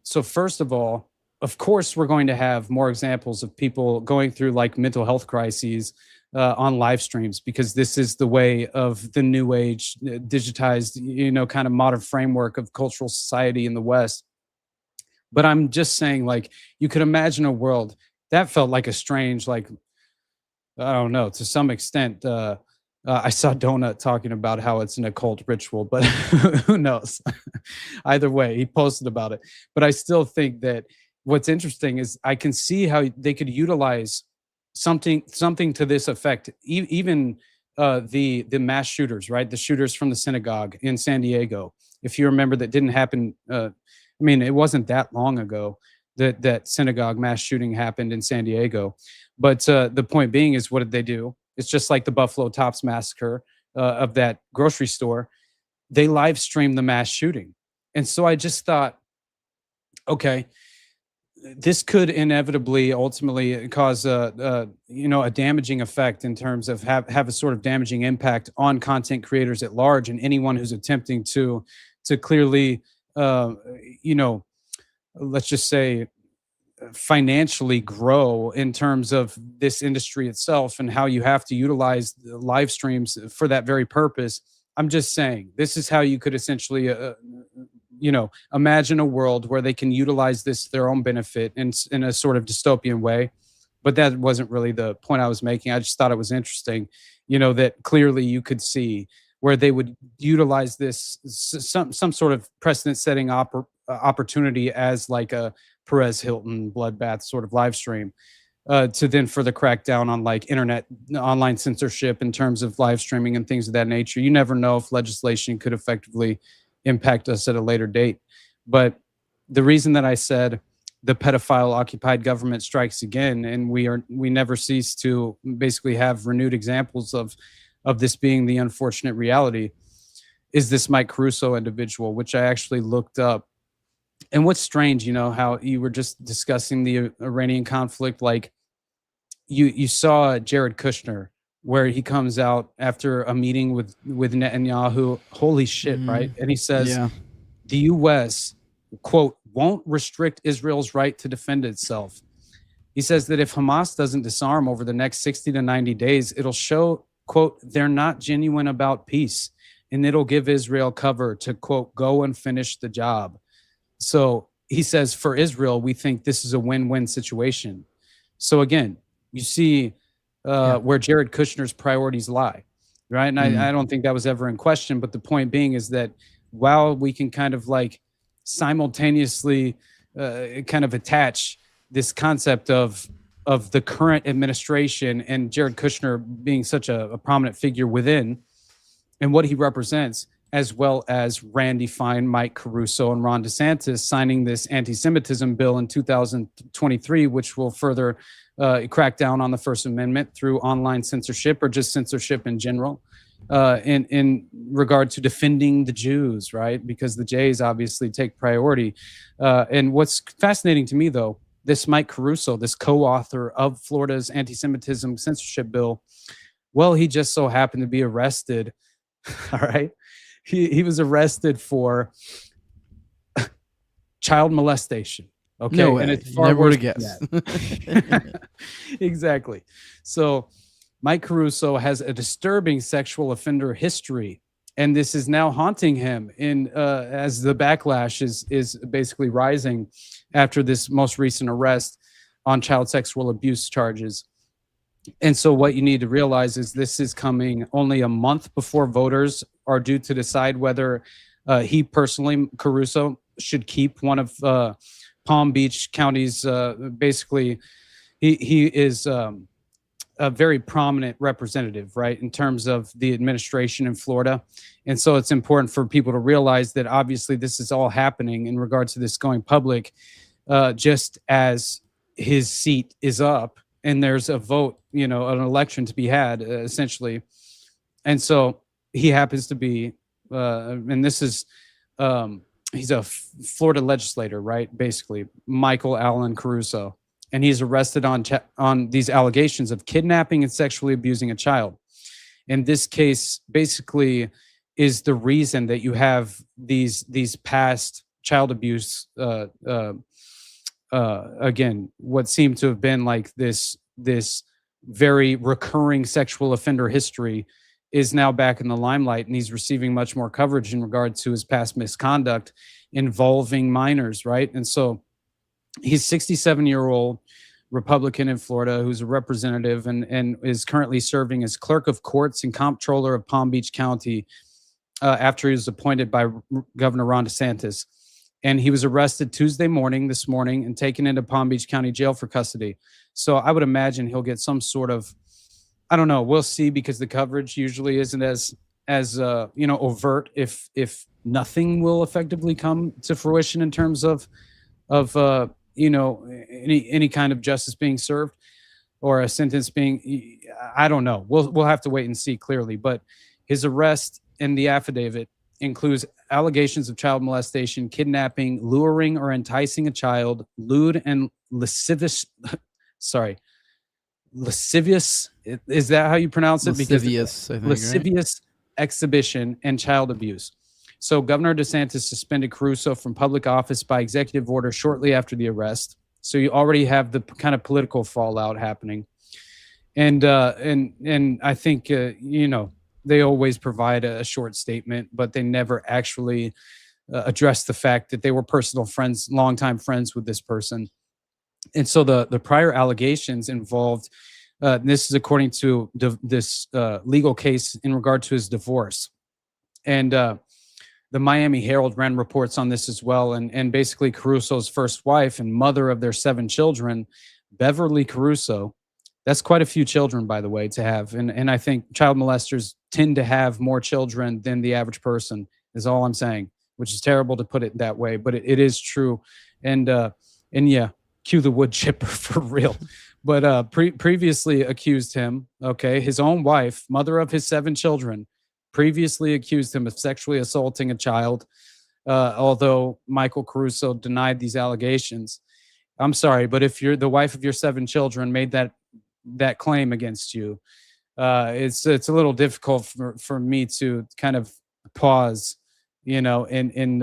So first of all, of course, we're going to have more examples of people going through like mental health crises on live streams, because this is the way of the new age, digitized, kind of modern framework of cultural society in the West. But I'm just saying, like, you could imagine a world that felt like a strange, like, I don't know, to some extent. I saw Donut talking about how it's an occult ritual, but who knows? Either way, he posted about it. But I still think that what's interesting is I can see how they could utilize something to this effect. Even the mass shooters, right? The shooters from the synagogue in San Diego. If you remember, that didn't happen. It wasn't that long ago that synagogue mass shooting happened in San Diego. But the point being is, what did they do? It's just like the Buffalo Tops massacre of that grocery store. They live streamed the mass shooting. And so I just thought, okay, this could inevitably ultimately cause a damaging effect in terms of have a sort of damaging impact on content creators at large, and anyone who's attempting to clearly, let's just say, financially grow in terms of this industry itself and how you have to utilize the live streams for that very purpose. I'm just saying, this is how you could essentially, imagine a world where they can utilize this to their own benefit in a sort of dystopian way. But that wasn't really the point I was making. I just thought it was interesting, that clearly you could see where they would utilize this some sort of precedent-setting opportunity as like a Perez Hilton bloodbath sort of live stream, to then further crack down on like online censorship in terms of live streaming and things of that nature. You never know if legislation could effectively impact us at a later date. But the reason that I said the pedophile occupied government strikes again, and we never cease to basically have renewed examples of this being the unfortunate reality, is this Mike Caruso individual, which I actually looked up. And what's strange, how you were just discussing the Iranian conflict, like you saw Jared Kushner, where he comes out after a meeting with Netanyahu, holy shit, right? And he says, the U.S., quote, won't restrict Israel's right to defend itself. He says that if Hamas doesn't disarm over the next 60 to 90 days, it'll show, quote, they're not genuine about peace, and it'll give Israel cover to, quote, go and finish the job. So he says, for Israel, we think this is a win-win situation. So again, you see where Jared Kushner's priorities lie, right? And I don't think that was ever in question. But the point being is that while we can kind of like simultaneously kind of attach this concept of the current administration and Jared Kushner being such a prominent figure within and what he represents, as well as Randy Fine, Mike Caruso, and Ron DeSantis signing this anti-Semitism bill in 2023, which will further crack down on the First Amendment through online censorship or just censorship in general, in regard to defending the Jews, right? Because the Jays obviously take priority. And what's fascinating to me, though, this Mike Caruso, this co-author of Florida's anti-Semitism censorship bill, well, he just so happened to be arrested, all right? He was arrested for child molestation. Okay, no way. And it's far Never worse would have guessed. than that. Exactly. So Mike Caruso has a disturbing sexual offender history, and this is now haunting him as the backlash is basically rising after this most recent arrest on child sexual abuse charges. And so what you need to realize is this is coming only a month before voters are due to decide whether he personally, Caruso, should keep one of Palm Beach County's, basically, he is a very prominent representative, right, in terms of the administration in Florida. And so it's important for people to realize that obviously this is all happening in regards to this going public, just as his seat is up and there's a vote, an election to be had, essentially. And so he happens to be, and this is, he's a Florida legislator, right? Basically, Michael Allen Caruso, and he's arrested on these allegations of kidnapping and sexually abusing a child. And this case basically is the reason that you have these past child abuse. Again, what seemed to have been like this very recurring sexual offender history is now back in the limelight, and he's receiving much more coverage in regard to his past misconduct involving minors, right? And so he's 67-year-old Republican in Florida who's a representative and is currently serving as clerk of courts and comptroller of Palm Beach County after he was appointed by Governor Ron DeSantis. And he was arrested this morning, and taken into Palm Beach County Jail for custody. So I would imagine he'll get some sort of, I don't know, we'll see, because the coverage usually isn't as overt if nothing will effectively come to fruition in terms of any kind of justice being served or a sentence being, I don't know. We'll have to wait and see clearly. But his arrest and the affidavit includes allegations of child molestation, kidnapping, luring or enticing a child, lewd and lascivious. Lascivious, is that how you pronounce it? Lascivious, I think, lascivious exhibition and child abuse. So Governor DeSantis suspended Caruso from public office by executive order shortly after the arrest. So you already have the kind of political fallout happening. And I think, they always provide a short statement, but they never actually address the fact that they were personal friends, longtime friends with this person. And so the prior allegations involved, this is according to this legal case in regard to his divorce. And the Miami Herald ran reports on this as well. And basically Caruso's first wife and mother of their 7 children, Beverly Caruso, that's quite a few children, by the way, to have. And I think child molesters tend to have more children than the average person, is all I'm saying, which is terrible to put it that way, but it is true. And yeah, cue the wood chipper for real. But previously accused him, okay, his own wife, mother of his 7 children, previously accused him of sexually assaulting a child, although Michael Caruso denied these allegations. I'm sorry, but if you're the wife of your 7 children made that claim against you, it's a little difficult for me to kind of pause, you know, in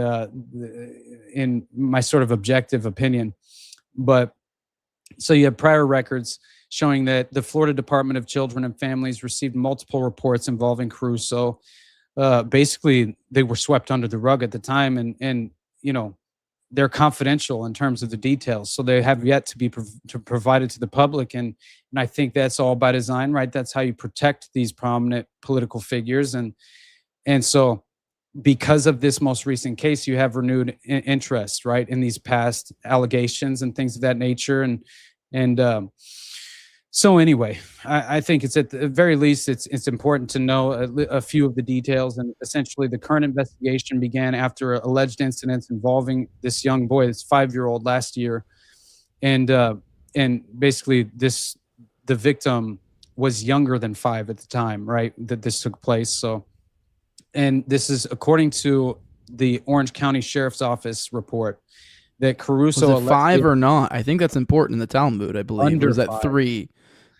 my sort of objective opinion. But so you have prior records showing that the Florida Department of Children and Families received multiple reports involving Caruso. Basically, they were swept under the rug at the time, and you know, they're confidential in terms of the details, so they have yet to be provided to the public. And I think that's all by design, right? That's how you protect these prominent political figures. And so because of this most recent case, you have renewed interest, right, in these past allegations and things of that nature. And so anyway, I think it's at the very least, it's important to know a few of the details. And essentially, the current investigation began after alleged incidents involving this young boy, this 5-year-old, last year, and basically the victim was younger than 5 at the time, right, that this took place. So, and this is according to the Orange County Sheriff's Office report that Caruso was it 5 or not? I think that's important in the Talmud, I believe. Under or is that 5. 3?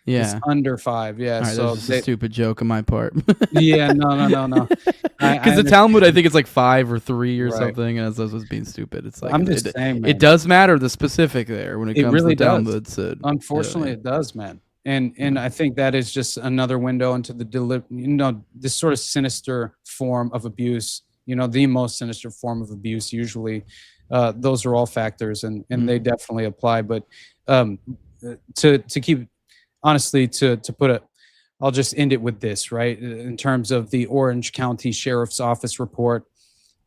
Yeah, it's under 5. Yeah, right, so that's a stupid joke on my part. Yeah, no. Because the Talmud, I think it's like 5 or 3 or Right. something. And as I was being stupid, it's like I'm just saying, man. it does matter the specific there when it comes really to the does. Talmud. So, Unfortunately, it does, man. And I think that is just another window into the this sort of sinister form of abuse. You know, the most sinister form of abuse. Usually, those are all factors, and they definitely apply. But to keep honestly to put it, I'll just end it with this, right? In terms of the Orange County Sheriff's Office report,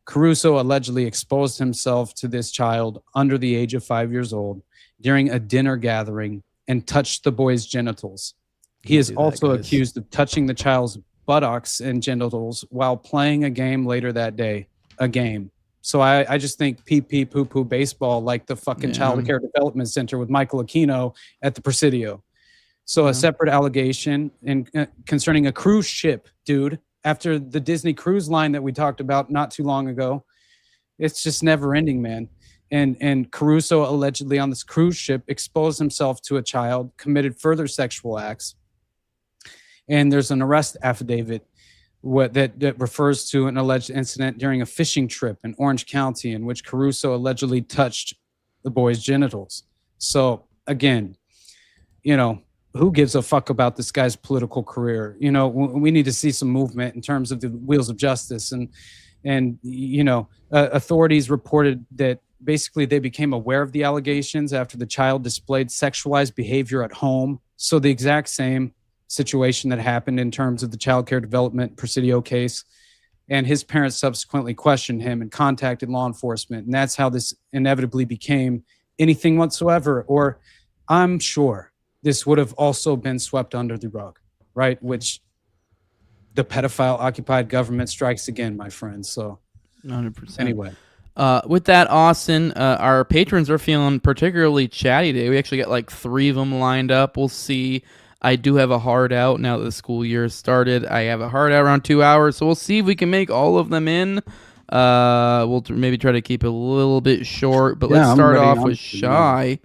Caruso allegedly exposed himself to this child under the age of 5 years old during a dinner gathering and touched the boy's genitals. He is also accused of touching the child's buttocks and genitals while playing a game later that day. A game. So I just think pee poo poo baseball, like the fucking Child Care Development Center with Michael Aquino at the Presidio. So a separate allegation concerning a cruise ship, dude, after the Disney cruise line that we talked about not too long ago. It's just never ending, man. And Caruso allegedly on this cruise ship exposed himself to a child, committed further sexual acts. And there's an arrest affidavit that refers to an alleged incident during a fishing trip in Orange County in which Caruso allegedly touched the boy's genitals. So again, you know, who gives a fuck about this guy's political career? You know, we need to see some movement in terms of the wheels of justice. And you know, authorities reported that basically they became aware of the allegations after the child displayed sexualized behavior at home. So the exact same situation that happened in terms of the Child Care Development Presidio case. And his parents subsequently questioned him and contacted law enforcement. And that's how this inevitably became anything whatsoever. Or I'm sure this would have also been swept under the rug, right? Which the pedophile occupied government strikes again, my friends. So 100%. Anyway. With that, Austin, our patrons are feeling particularly chatty today. We actually got like 3 of them lined up. We'll see. I do have a hard out now that the school year has started. I have a hard out around 2 hours, so we'll see if we can make all of them in. We'll maybe try to keep it a little bit short, but let's start off with Shy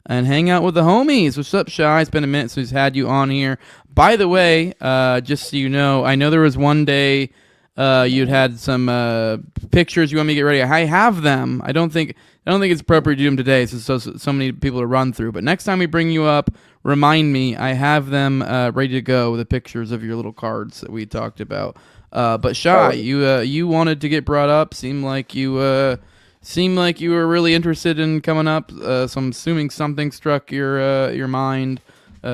and hang out with the homies. What's up, Shy? It's been a minute since we've had you on here. By the way, just so you know, I know there was one day you'd had some pictures you want me to get ready. I have them. I don't think it's appropriate to do them today. So many people to run through. But next time we bring you up, remind me. I have them ready to go. The pictures of your little cards that we talked about. But Shy, you wanted to get brought up. Seemed like you seemed like you were really interested in coming up. So I'm assuming something struck your mind,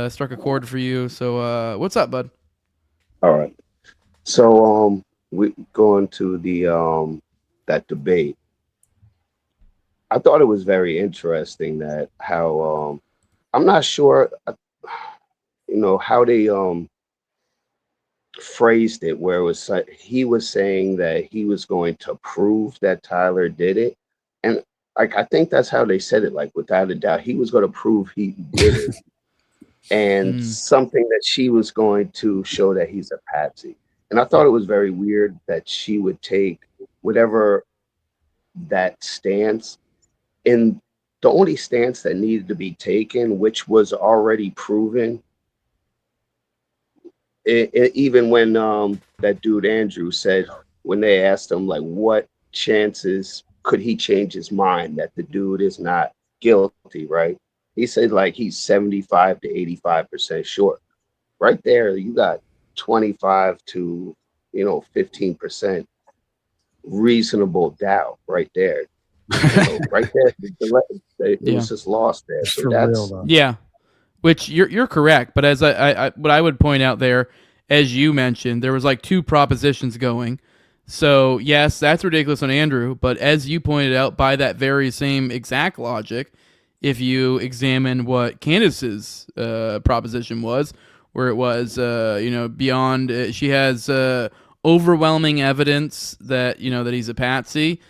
struck a chord for you. So what's up, bud? All right. So we going to the that debate. I thought it was very interesting that how I'm not sure, how they phrased it, where it was like he was saying that he was going to prove that Tyler did it, and like I think that's how they said it, like without a doubt he was going to prove he did it, and something that she was going to show that he's a patsy. And I thought it was very weird that she would take whatever that stance, in the only stance that needed to be taken, which was already proven. Even when that dude Andrew said, when they asked him like what chances could he change his mind that the dude is not guilty, right? He said like he's 75 to 85% sure. Right there, you got 25 to 15% reasonable doubt right there. Right there, it was just lost there. So that's yeah. Which you're correct, but as I what I would point out there, as you mentioned, there was like two propositions going. So yes, that's ridiculous on Andrew, but as you pointed out, by that very same exact logic, if you examine what Candace's proposition was, where it was beyond, she has overwhelming evidence that that he's a patsy.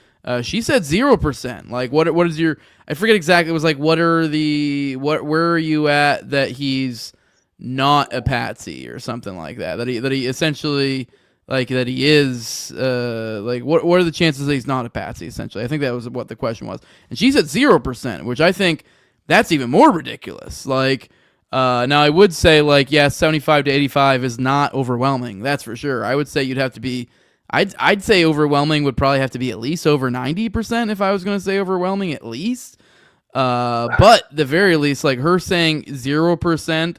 She said 0%. Like what is your? I forget exactly. It was like where are you at that he's not a patsy or something like that. That he essentially like that he is like what are the chances that he's not a patsy? Essentially, I think that was what the question was. And she said 0%, which I think that's even more ridiculous. Like now I would say like yes, 75 to 85 is not overwhelming. That's for sure. I would say you'd have to be. I'd say overwhelming would probably have to be at least over 90% if I was going to say overwhelming at least. But the very least, like her saying 0%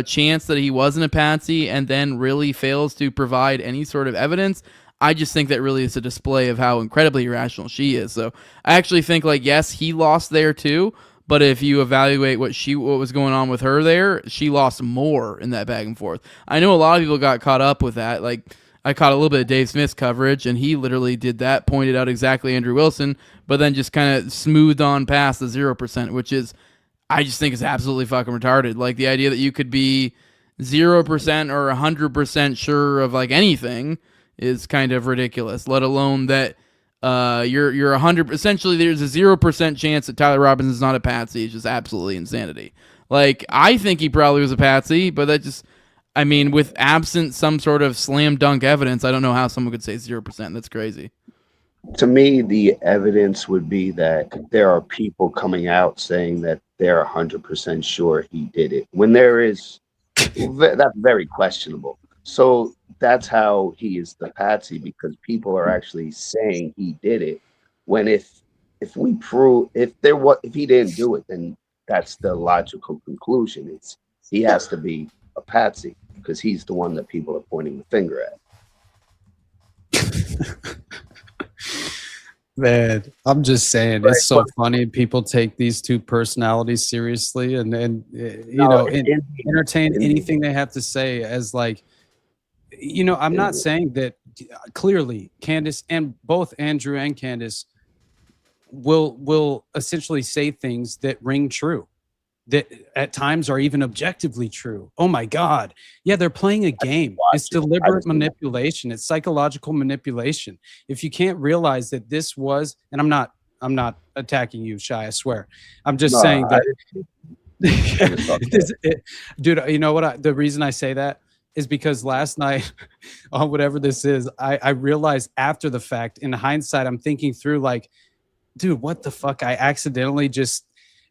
chance that he wasn't a patsy and then really fails to provide any sort of evidence, I just think that really is a display of how incredibly irrational she is. So I actually think like, yes, he lost there too. But if you evaluate what was going on with her there, she lost more in that back and forth. I know a lot of people got caught up with that. Like, I caught a little bit of Dave Smith's coverage, and he literally did that, pointed out exactly Andrew Wilson, but then just kind of smoothed on past the 0%, which is, I just think is absolutely fucking retarded. Like, the idea that you could be 0% or 100% sure of, like, anything is kind of ridiculous, let alone that you're 100%, essentially there's a 0% chance that Tyler Robbins is not a patsy. It's just absolutely insanity. Like, I think he probably was a patsy, but that just... I mean, with absent some sort of slam dunk evidence, I don't know how someone could say 0%. That's crazy. To me, the evidence would be that there are people coming out saying that they're 100% sure he did it. When there is, that's very questionable. So that's how he is the patsy, because people are actually saying he did it. When if we prove if he didn't do it, then that's the logical conclusion. It's he has to be a patsy because he's the one that people are pointing the finger at. Man, I'm just saying, it's so funny. People take these two personalities seriously and entertain anything they have to say as like, I'm not saying that clearly Candace and both Andrew and Candace will essentially say things that ring true, that at times are even objectively true. Oh my God. Yeah, they're playing a game. It's deliberate manipulation. It's psychological manipulation. If you can't realize that this was, and I'm not attacking you, Shy, I swear. I'm just saying that dude, you know what? The reason I say that is because last night on whatever this is, I realized after the fact, in hindsight, I'm thinking through like, dude, what the fuck? I accidentally just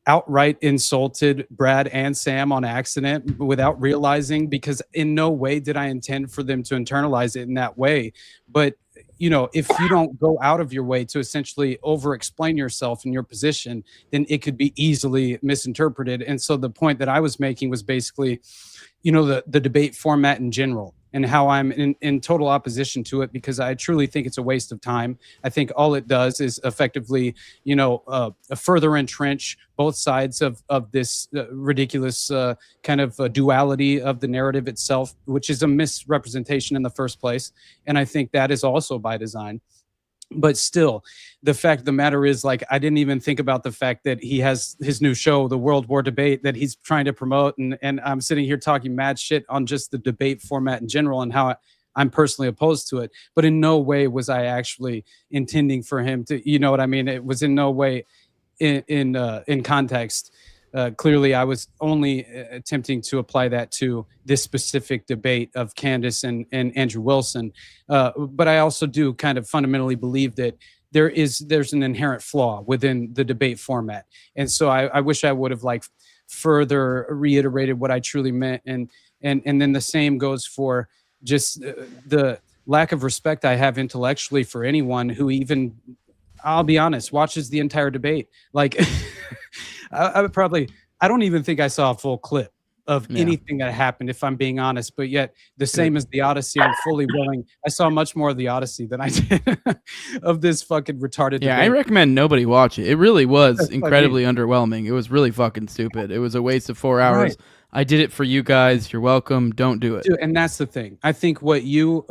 outright insulted Brad and Sam on accident without realizing, because in no way did I intend for them to internalize it in that way. But if you don't go out of your way to essentially over explain yourself in your position, then it could be easily misinterpreted. And so the point that I was making was basically, the debate format in general. and how I'm in total opposition to it, because I truly think it's a waste of time. I think all it does is effectively, further entrench both sides of this ridiculous kind of duality of the narrative itself, which is a misrepresentation in the first place. And I think that is also by design. But still, the fact of the matter is, like, I didn't even think about the fact that he has his new show, the World War Debate, that he's trying to promote. And I'm sitting here talking mad shit on just the debate format in general and how I'm personally opposed to it. But in no way was I actually intending for him to, you know what I mean? It was in no way in context. Clearly, I was only attempting to apply that to this specific debate of Candace and Andrew Wilson. But I also do kind of fundamentally believe that there's an inherent flaw within the debate format. And so I wish I would have like further reiterated what I truly meant. And then the same goes for just the lack of respect I have intellectually for anyone who even, I'll be honest, watches the entire debate. Like, I don't even think I saw a full clip of anything that happened, if I'm being honest. But yet, the same as the Odyssey, I'm fully willing. I saw much more of the Odyssey than I did of this fucking retarded debate. I recommend nobody watch it. It really was incredibly underwhelming. It was really fucking stupid. It was a waste of 4 hours. Right. I did it for you guys. You're welcome. Don't do it. Dude, and that's the thing. I think what you,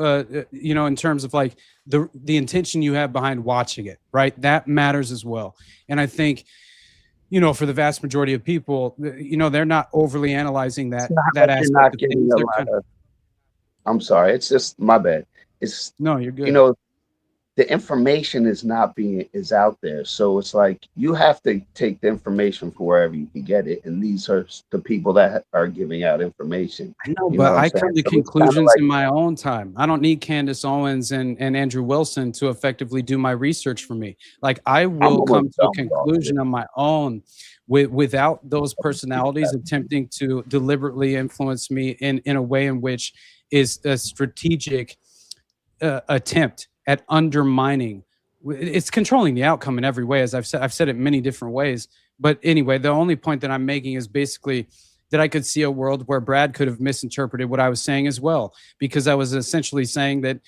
in terms of like the intention you have behind watching it, right? That matters as well. And I think, for the vast majority of people, they're not overly analyzing that aspect of things. I'm sorry. It's just my bad. No, you're good. The information is out there. So it's like you have to take the information from wherever you can get it. And these are the people that are giving out information. I know, but I come to conclusions in my own time. I don't need Candace Owens and Andrew Wilson to effectively do my research for me. Like, I will come to a conclusion on my own without those personalities attempting to deliberately influence me in a way in which is a strategic attempt at undermining. It's controlling the outcome in every way, as I've said it many different ways. But anyway, the only point that I'm making is basically that I could see a world where Brad could have misinterpreted what I was saying as well, because I was essentially saying that,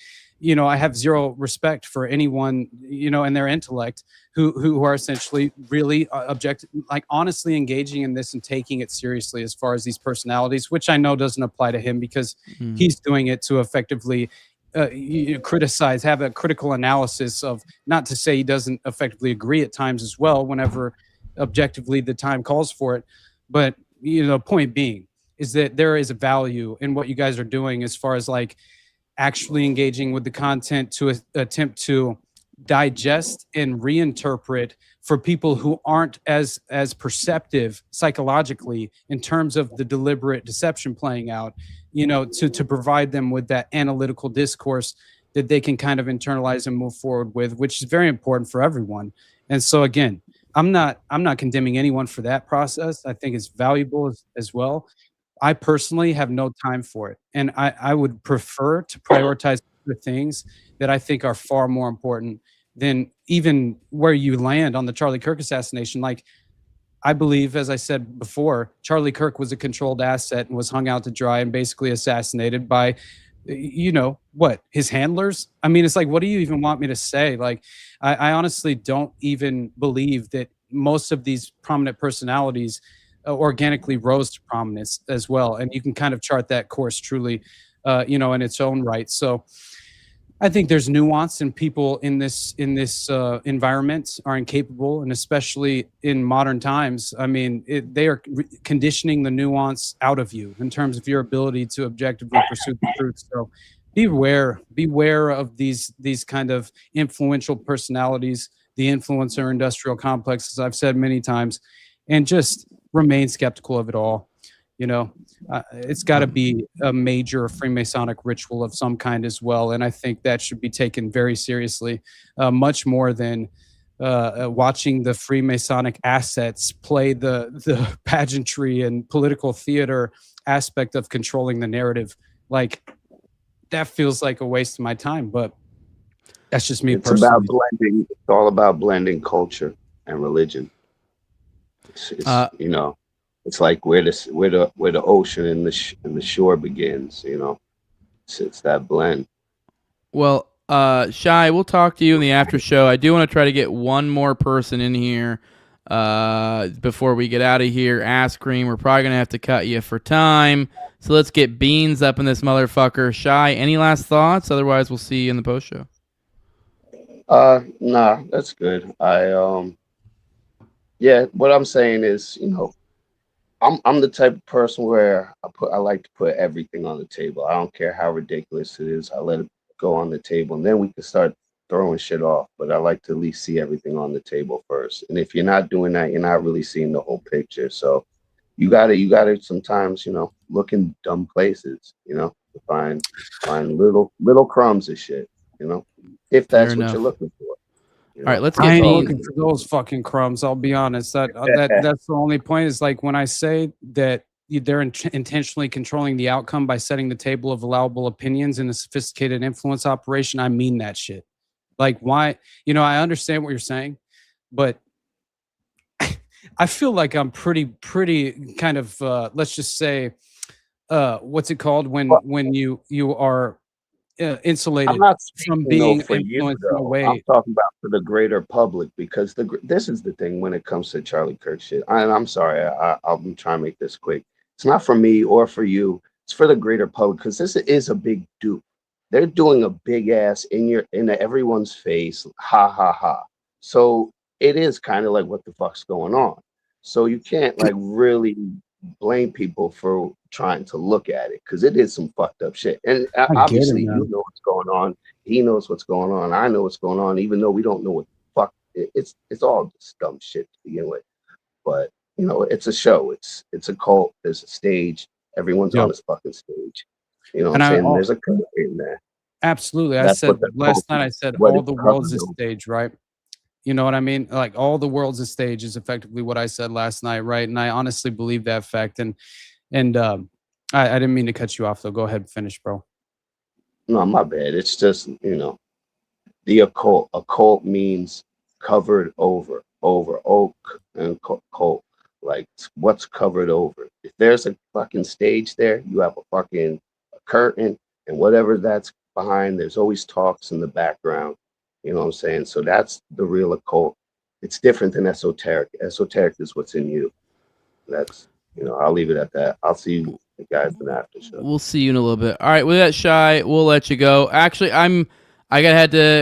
I have zero respect for anyone, in their intellect who are essentially really objective, like honestly engaging in this and taking it seriously as far as these personalities, which I know doesn't apply to him because he's doing it to effectively criticize, have a critical analysis of, not to say he doesn't effectively agree at times as well, whenever objectively the time calls for it. But, point being is that there is a value in what you guys are doing as far as like actually engaging with the content to attempt to digest and reinterpret for people who aren't as perceptive psychologically in terms of the deliberate deception playing out, to provide them with that analytical discourse that they can kind of internalize and move forward with, which is very important for everyone. And so again, I'm not condemning anyone for that process. I think it's valuable as well. I personally have no time for it. And I would prefer to prioritize the things that I think are far more important than even where you land on the Charlie Kirk assassination. Like, I believe, as I said before, Charlie Kirk was a controlled asset and was hung out to dry and basically assassinated by, his handlers. I mean, it's like, what do you even want me to say? Like, I honestly don't even believe that most of these prominent personalities organically rose to prominence as well. And you can kind of chart that course truly, in its own right. So I think there's nuance, and people in this environment are incapable, and especially in modern times. I mean, they are conditioning the nuance out of you in terms of your ability to objectively pursue the truth. So beware of these kind of influential personalities, the influencer industrial complex, as I've said many times, and just remain skeptical of it all. It's got to be a major Freemasonic ritual of some kind as well. And I think that should be taken very seriously, much more than watching the Freemasonic assets play the pageantry and political theater aspect of controlling the narrative. Like, that feels like a waste of my time, but that's just me personally. About blending. It's all about blending culture and religion. It's like where the ocean and the shore begins. It's that blend. Well, Shy, we'll talk to you in the after show. I do want to try to get one more person in here before we get out of here. Ass Cream, we're probably going to have to cut you for time. So let's get Beans up in this motherfucker. Shy, any last thoughts? Otherwise, we'll see you in the post show. Nah, that's good. Yeah, what I'm saying is, I'm the type of person where I like to put everything on the table. I don't care how ridiculous it is. I let it go on the table, and then we can start throwing shit off. But I like to at least see everything on the table first. And if you're not doing that, you're not really seeing the whole picture. So you gotta sometimes, look in dumb places, to find little crumbs of shit, if that's what you're looking for. All right, let's I get ain't Beans. looking for those fucking crumbs. I'll be honest. That's the only point. Is like when I say that they're intentionally controlling the outcome by setting the table of allowable opinions in a sophisticated influence operation. I mean that shit. Like, why? I understand what you're saying, but I feel like I'm pretty kind of let's just say what's it called when you are insulated I'm not from being for you, influenced in a though. way. I'm talking about for the greater public, because this is the thing when it comes to Charlie Kirk shit. I'm sorry, I'm trying to make this quick. It's not for me or for you. It's for the greater public, because this is a big dupe. They're doing a big ass in everyone's face. Ha ha ha. So it is kind of like, what the fuck's going on? So you can't like really blame people for trying to look at it, because it is some fucked up shit. And obviously, you know what's going on. He knows what's going on. I know what's going on, even though we don't know what the fuck. It's all just dumb shit to begin with. But it's a show. It's a cult. There's a stage. Everyone's on this fucking stage. You know what I'm saying? There's a code in there. Absolutely. I said last night, I said all the world's a stage, right? You know what I mean? Like, all the world's a stage is effectively what I said last night, right? And I honestly believe that fact. And I didn't mean to cut you off, though. Go ahead and finish, bro. No, my bad. It's just, the occult. Occult means covered over, oak and cult. Like, what's covered over? If there's a fucking stage there, you have a fucking curtain, and whatever that's behind, there's always talks in the background. You know what I'm saying? So that's the real occult. It's different than esoteric. Esoteric is what's in you. That's, I'll leave it at that. I'll see you guys in the after show. We'll see you in a little bit. All right, with that, Shy, we'll let you go. Actually,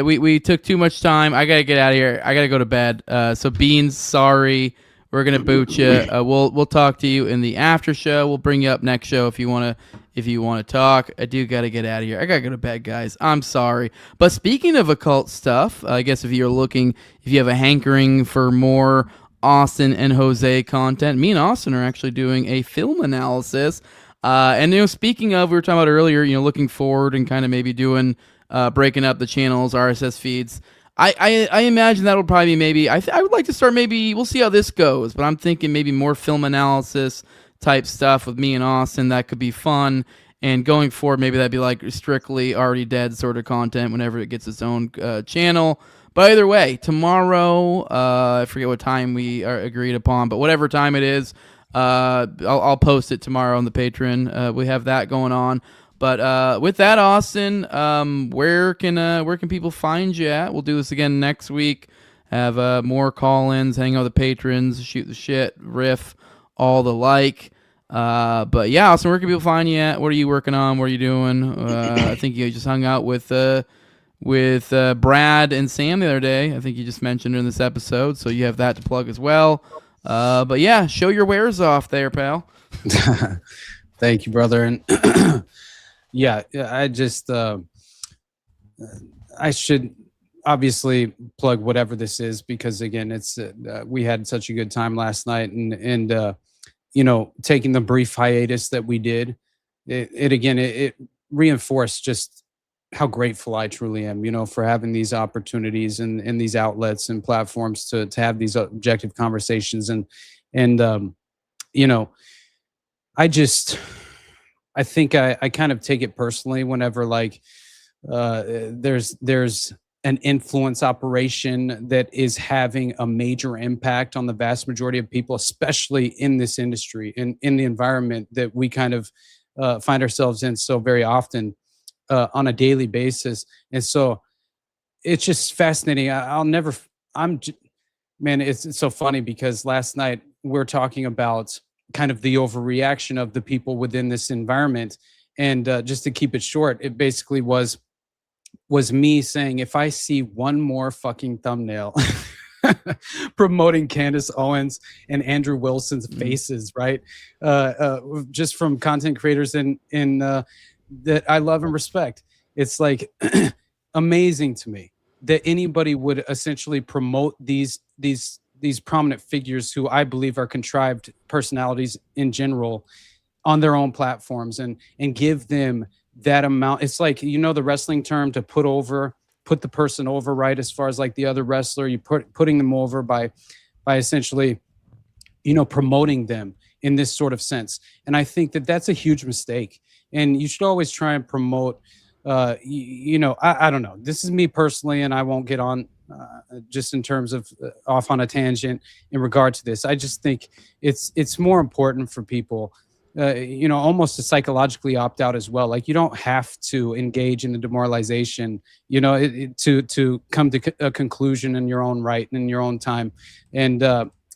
we took too much time. I gotta get out of here. I gotta go to bed. So Beans, sorry, we're gonna boot you. We'll talk to you in the after show. We'll bring you up next show if you wanna talk. I do gotta get out of here. I gotta go to bed, guys. I'm sorry. But speaking of occult stuff, I guess if you have a hankering for more Austin and Jose content, me and Austin are actually doing a film analysis. And speaking of, we were talking about earlier, looking forward and kind of maybe doing breaking up the channels, RSS feeds. I imagine that'll probably be maybe. I would like to start maybe. We'll see how this goes, but I'm thinking maybe more film analysis type stuff with me and Austin. That could be fun. And going forward, maybe that'd be like strictly Already Dead sort of content whenever it gets its own channel. But either way, tomorrow, I forget what time we are agreed upon, but whatever time it is, I'll post it tomorrow on the Patreon. We have that going on. But with that, Austin, where can people find you at? We'll do this again next week. Have more call-ins, hang out with the patrons, shoot the shit, riff, all the like. But yeah, Austin, where can people find you at? What are you working on? What are you doing? I think you just hung out with Brad and Sam the other day. I think you just mentioned in this episode, so you have that to plug as well. But yeah, show your wares off there, pal. Thank you, brother. And yeah, I just I should obviously plug whatever this is, because again, it's we had such a good time last night, and taking the brief hiatus that we did, it reinforced just how grateful I truly am, for having these opportunities and these outlets and platforms to have these objective conversations. And I think I kind of take it personally whenever there's an influence operation that is having a major impact on the vast majority of people, especially in this industry and in the environment that we kind of find ourselves in so very often. on a daily basis. And so it's just fascinating. Man, it's so funny because last night we're talking about kind of the overreaction of the people within this environment. And just to keep it short, it basically was me saying, if I see one more fucking thumbnail promoting Candace Owens and Andrew Wilson's faces, right? Just from content creators in that I love and respect. It's like amazing to me that anybody would essentially promote these prominent figures who I believe are contrived personalities in general on their own platforms and give them that amount. It's like, the wrestling term to put the person over, right? As far as like the other wrestler, you putting them over by essentially, promoting them in this sort of sense. And I think that that's a huge mistake. And you should always try and promote, I don't know. This is me personally, and I won't get on just in terms of off on a tangent in regard to this. I just think it's more important for people, almost to psychologically opt out as well. Like, you don't have to engage in the demoralization, to come to a conclusion in your own right and in your own time.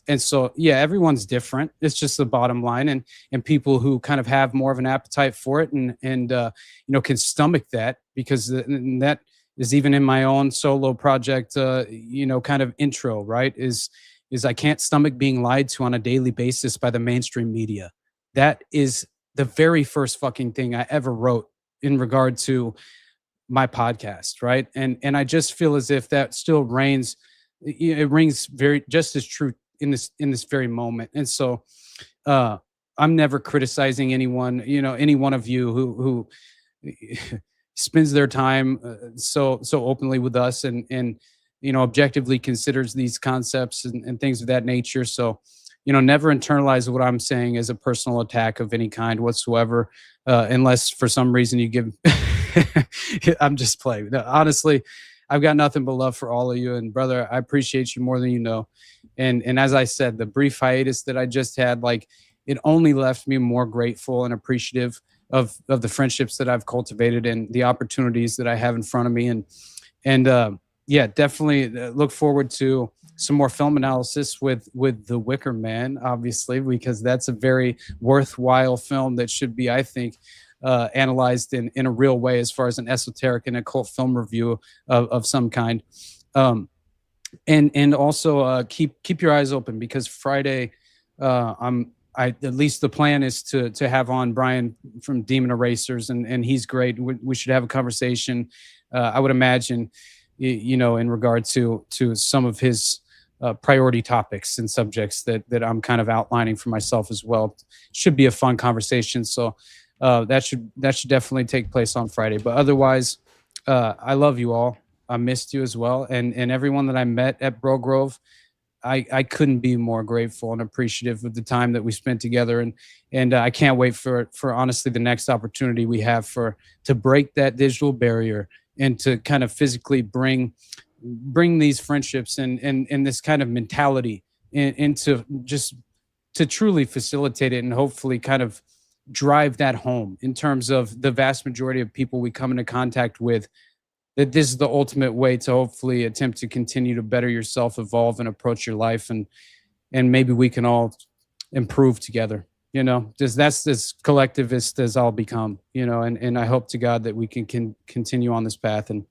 And so, yeah, everyone's different. It's just the bottom line. And people who kind of have more of an appetite for it and can stomach that, because that is even in my own solo project, kind of intro, right? Is I can't stomach being lied to on a daily basis by the mainstream media. That is the very first fucking thing I ever wrote in regard to my podcast, right? And I just feel as if that still reigns. It rings just as true in this very moment. And so I'm never criticizing anyone, any one of you who spends their time so openly with us and objectively considers these concepts and things of that nature. So never internalize what I'm saying as a personal attack of any kind whatsoever, unless for some reason you give I'm just playing. No, honestly, I've got nothing but love for all of you, and brother, I appreciate you more than you know. And as I said, the brief hiatus that I just had, like, it only left me more grateful and appreciative of the friendships that I've cultivated and the opportunities that I have in front of me. And yeah, definitely look forward to some more film analysis with The Wicker Man, obviously, because that's a very worthwhile film that should be, I think, analyzed in a real way as far as an esoteric and occult film review of some kind. And also keep your eyes open, because Friday, at least the plan is to have on Brian from Demon Erasers, and he's great. We should have a conversation. I would imagine, in regard to some of his priority topics and subjects that I'm kind of outlining for myself as well. Should be a fun conversation. So that should definitely take place on Friday. But otherwise, I love you all. I missed you as well, and everyone that I met at Bro Grove. I couldn't be more grateful and appreciative of the time that we spent together, and I can't wait for honestly the next opportunity we have to break that digital barrier and to kind of physically bring these friendships and this kind of mentality into just to truly facilitate it and hopefully kind of drive that home in terms of the vast majority of people we come into contact with, that this is the ultimate way to hopefully attempt to continue to better yourself, evolve, and approach your life. And maybe we can all improve together, just that's as collectivist as I'll become, and I hope to God that we can continue on this path, and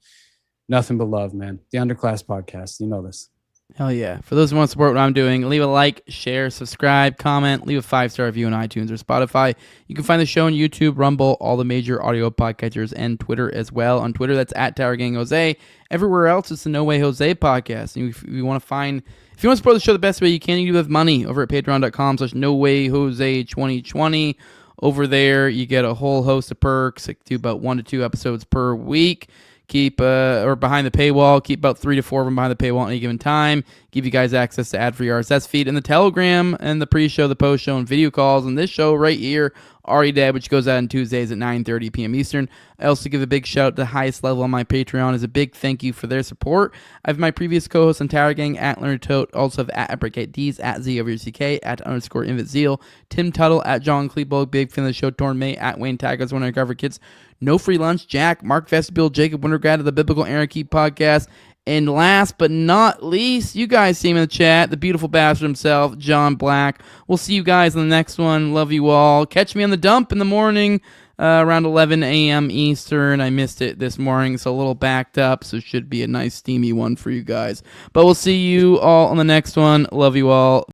nothing but love, man. The Underclass Podcast, this. Hell yeah. For those who want to support what I'm doing, leave a like, share, subscribe, comment, leave a 5-star review on iTunes or Spotify. You can find the show on YouTube, Rumble, all the major audio podcatchers, and Twitter as well. On Twitter, that's @TowerGangJose. Everywhere else, it's the No Way Jose podcast. And if you want to support the show the best way you can, you do have money over at patreon.com/NoWayJose2020. Over there, you get a whole host of perks. I do about 1 to 2 episodes per week. Keep or behind the paywall, keep about 3 to 4 of them behind the paywall at any given time. give you guys access to ad-free RSS feed and the Telegram and the pre-show, the post-show, and video calls. And this show right here, Already Dead, which goes out on Tuesdays at 9:30 p.m. Eastern. I also give a big shout out to the highest level on my Patreon as a big thank you for their support. I have my previous co-hosts on Tower Gang, at Leonard Tote, also have at Eprecate at Z_CK, at _InvitZeal, Tim Tuttle, at John Klebo, big fan of the show, Torn May, at Wayne Taggers, one of our cover kids, No Free Lunch, Jack, Mark Vestibule, Jacob Wintergrad of the Biblical Anarchy Podcast, and last but not least, you guys see him in the chat, the beautiful bastard himself, John Black. We'll see you guys in the next one. Love you all. Catch me on the dump in the morning, around 11 a.m. Eastern. I missed it this morning, so a little backed up, so it should be a nice steamy one for you guys. But we'll see you all on the next one. Love you all.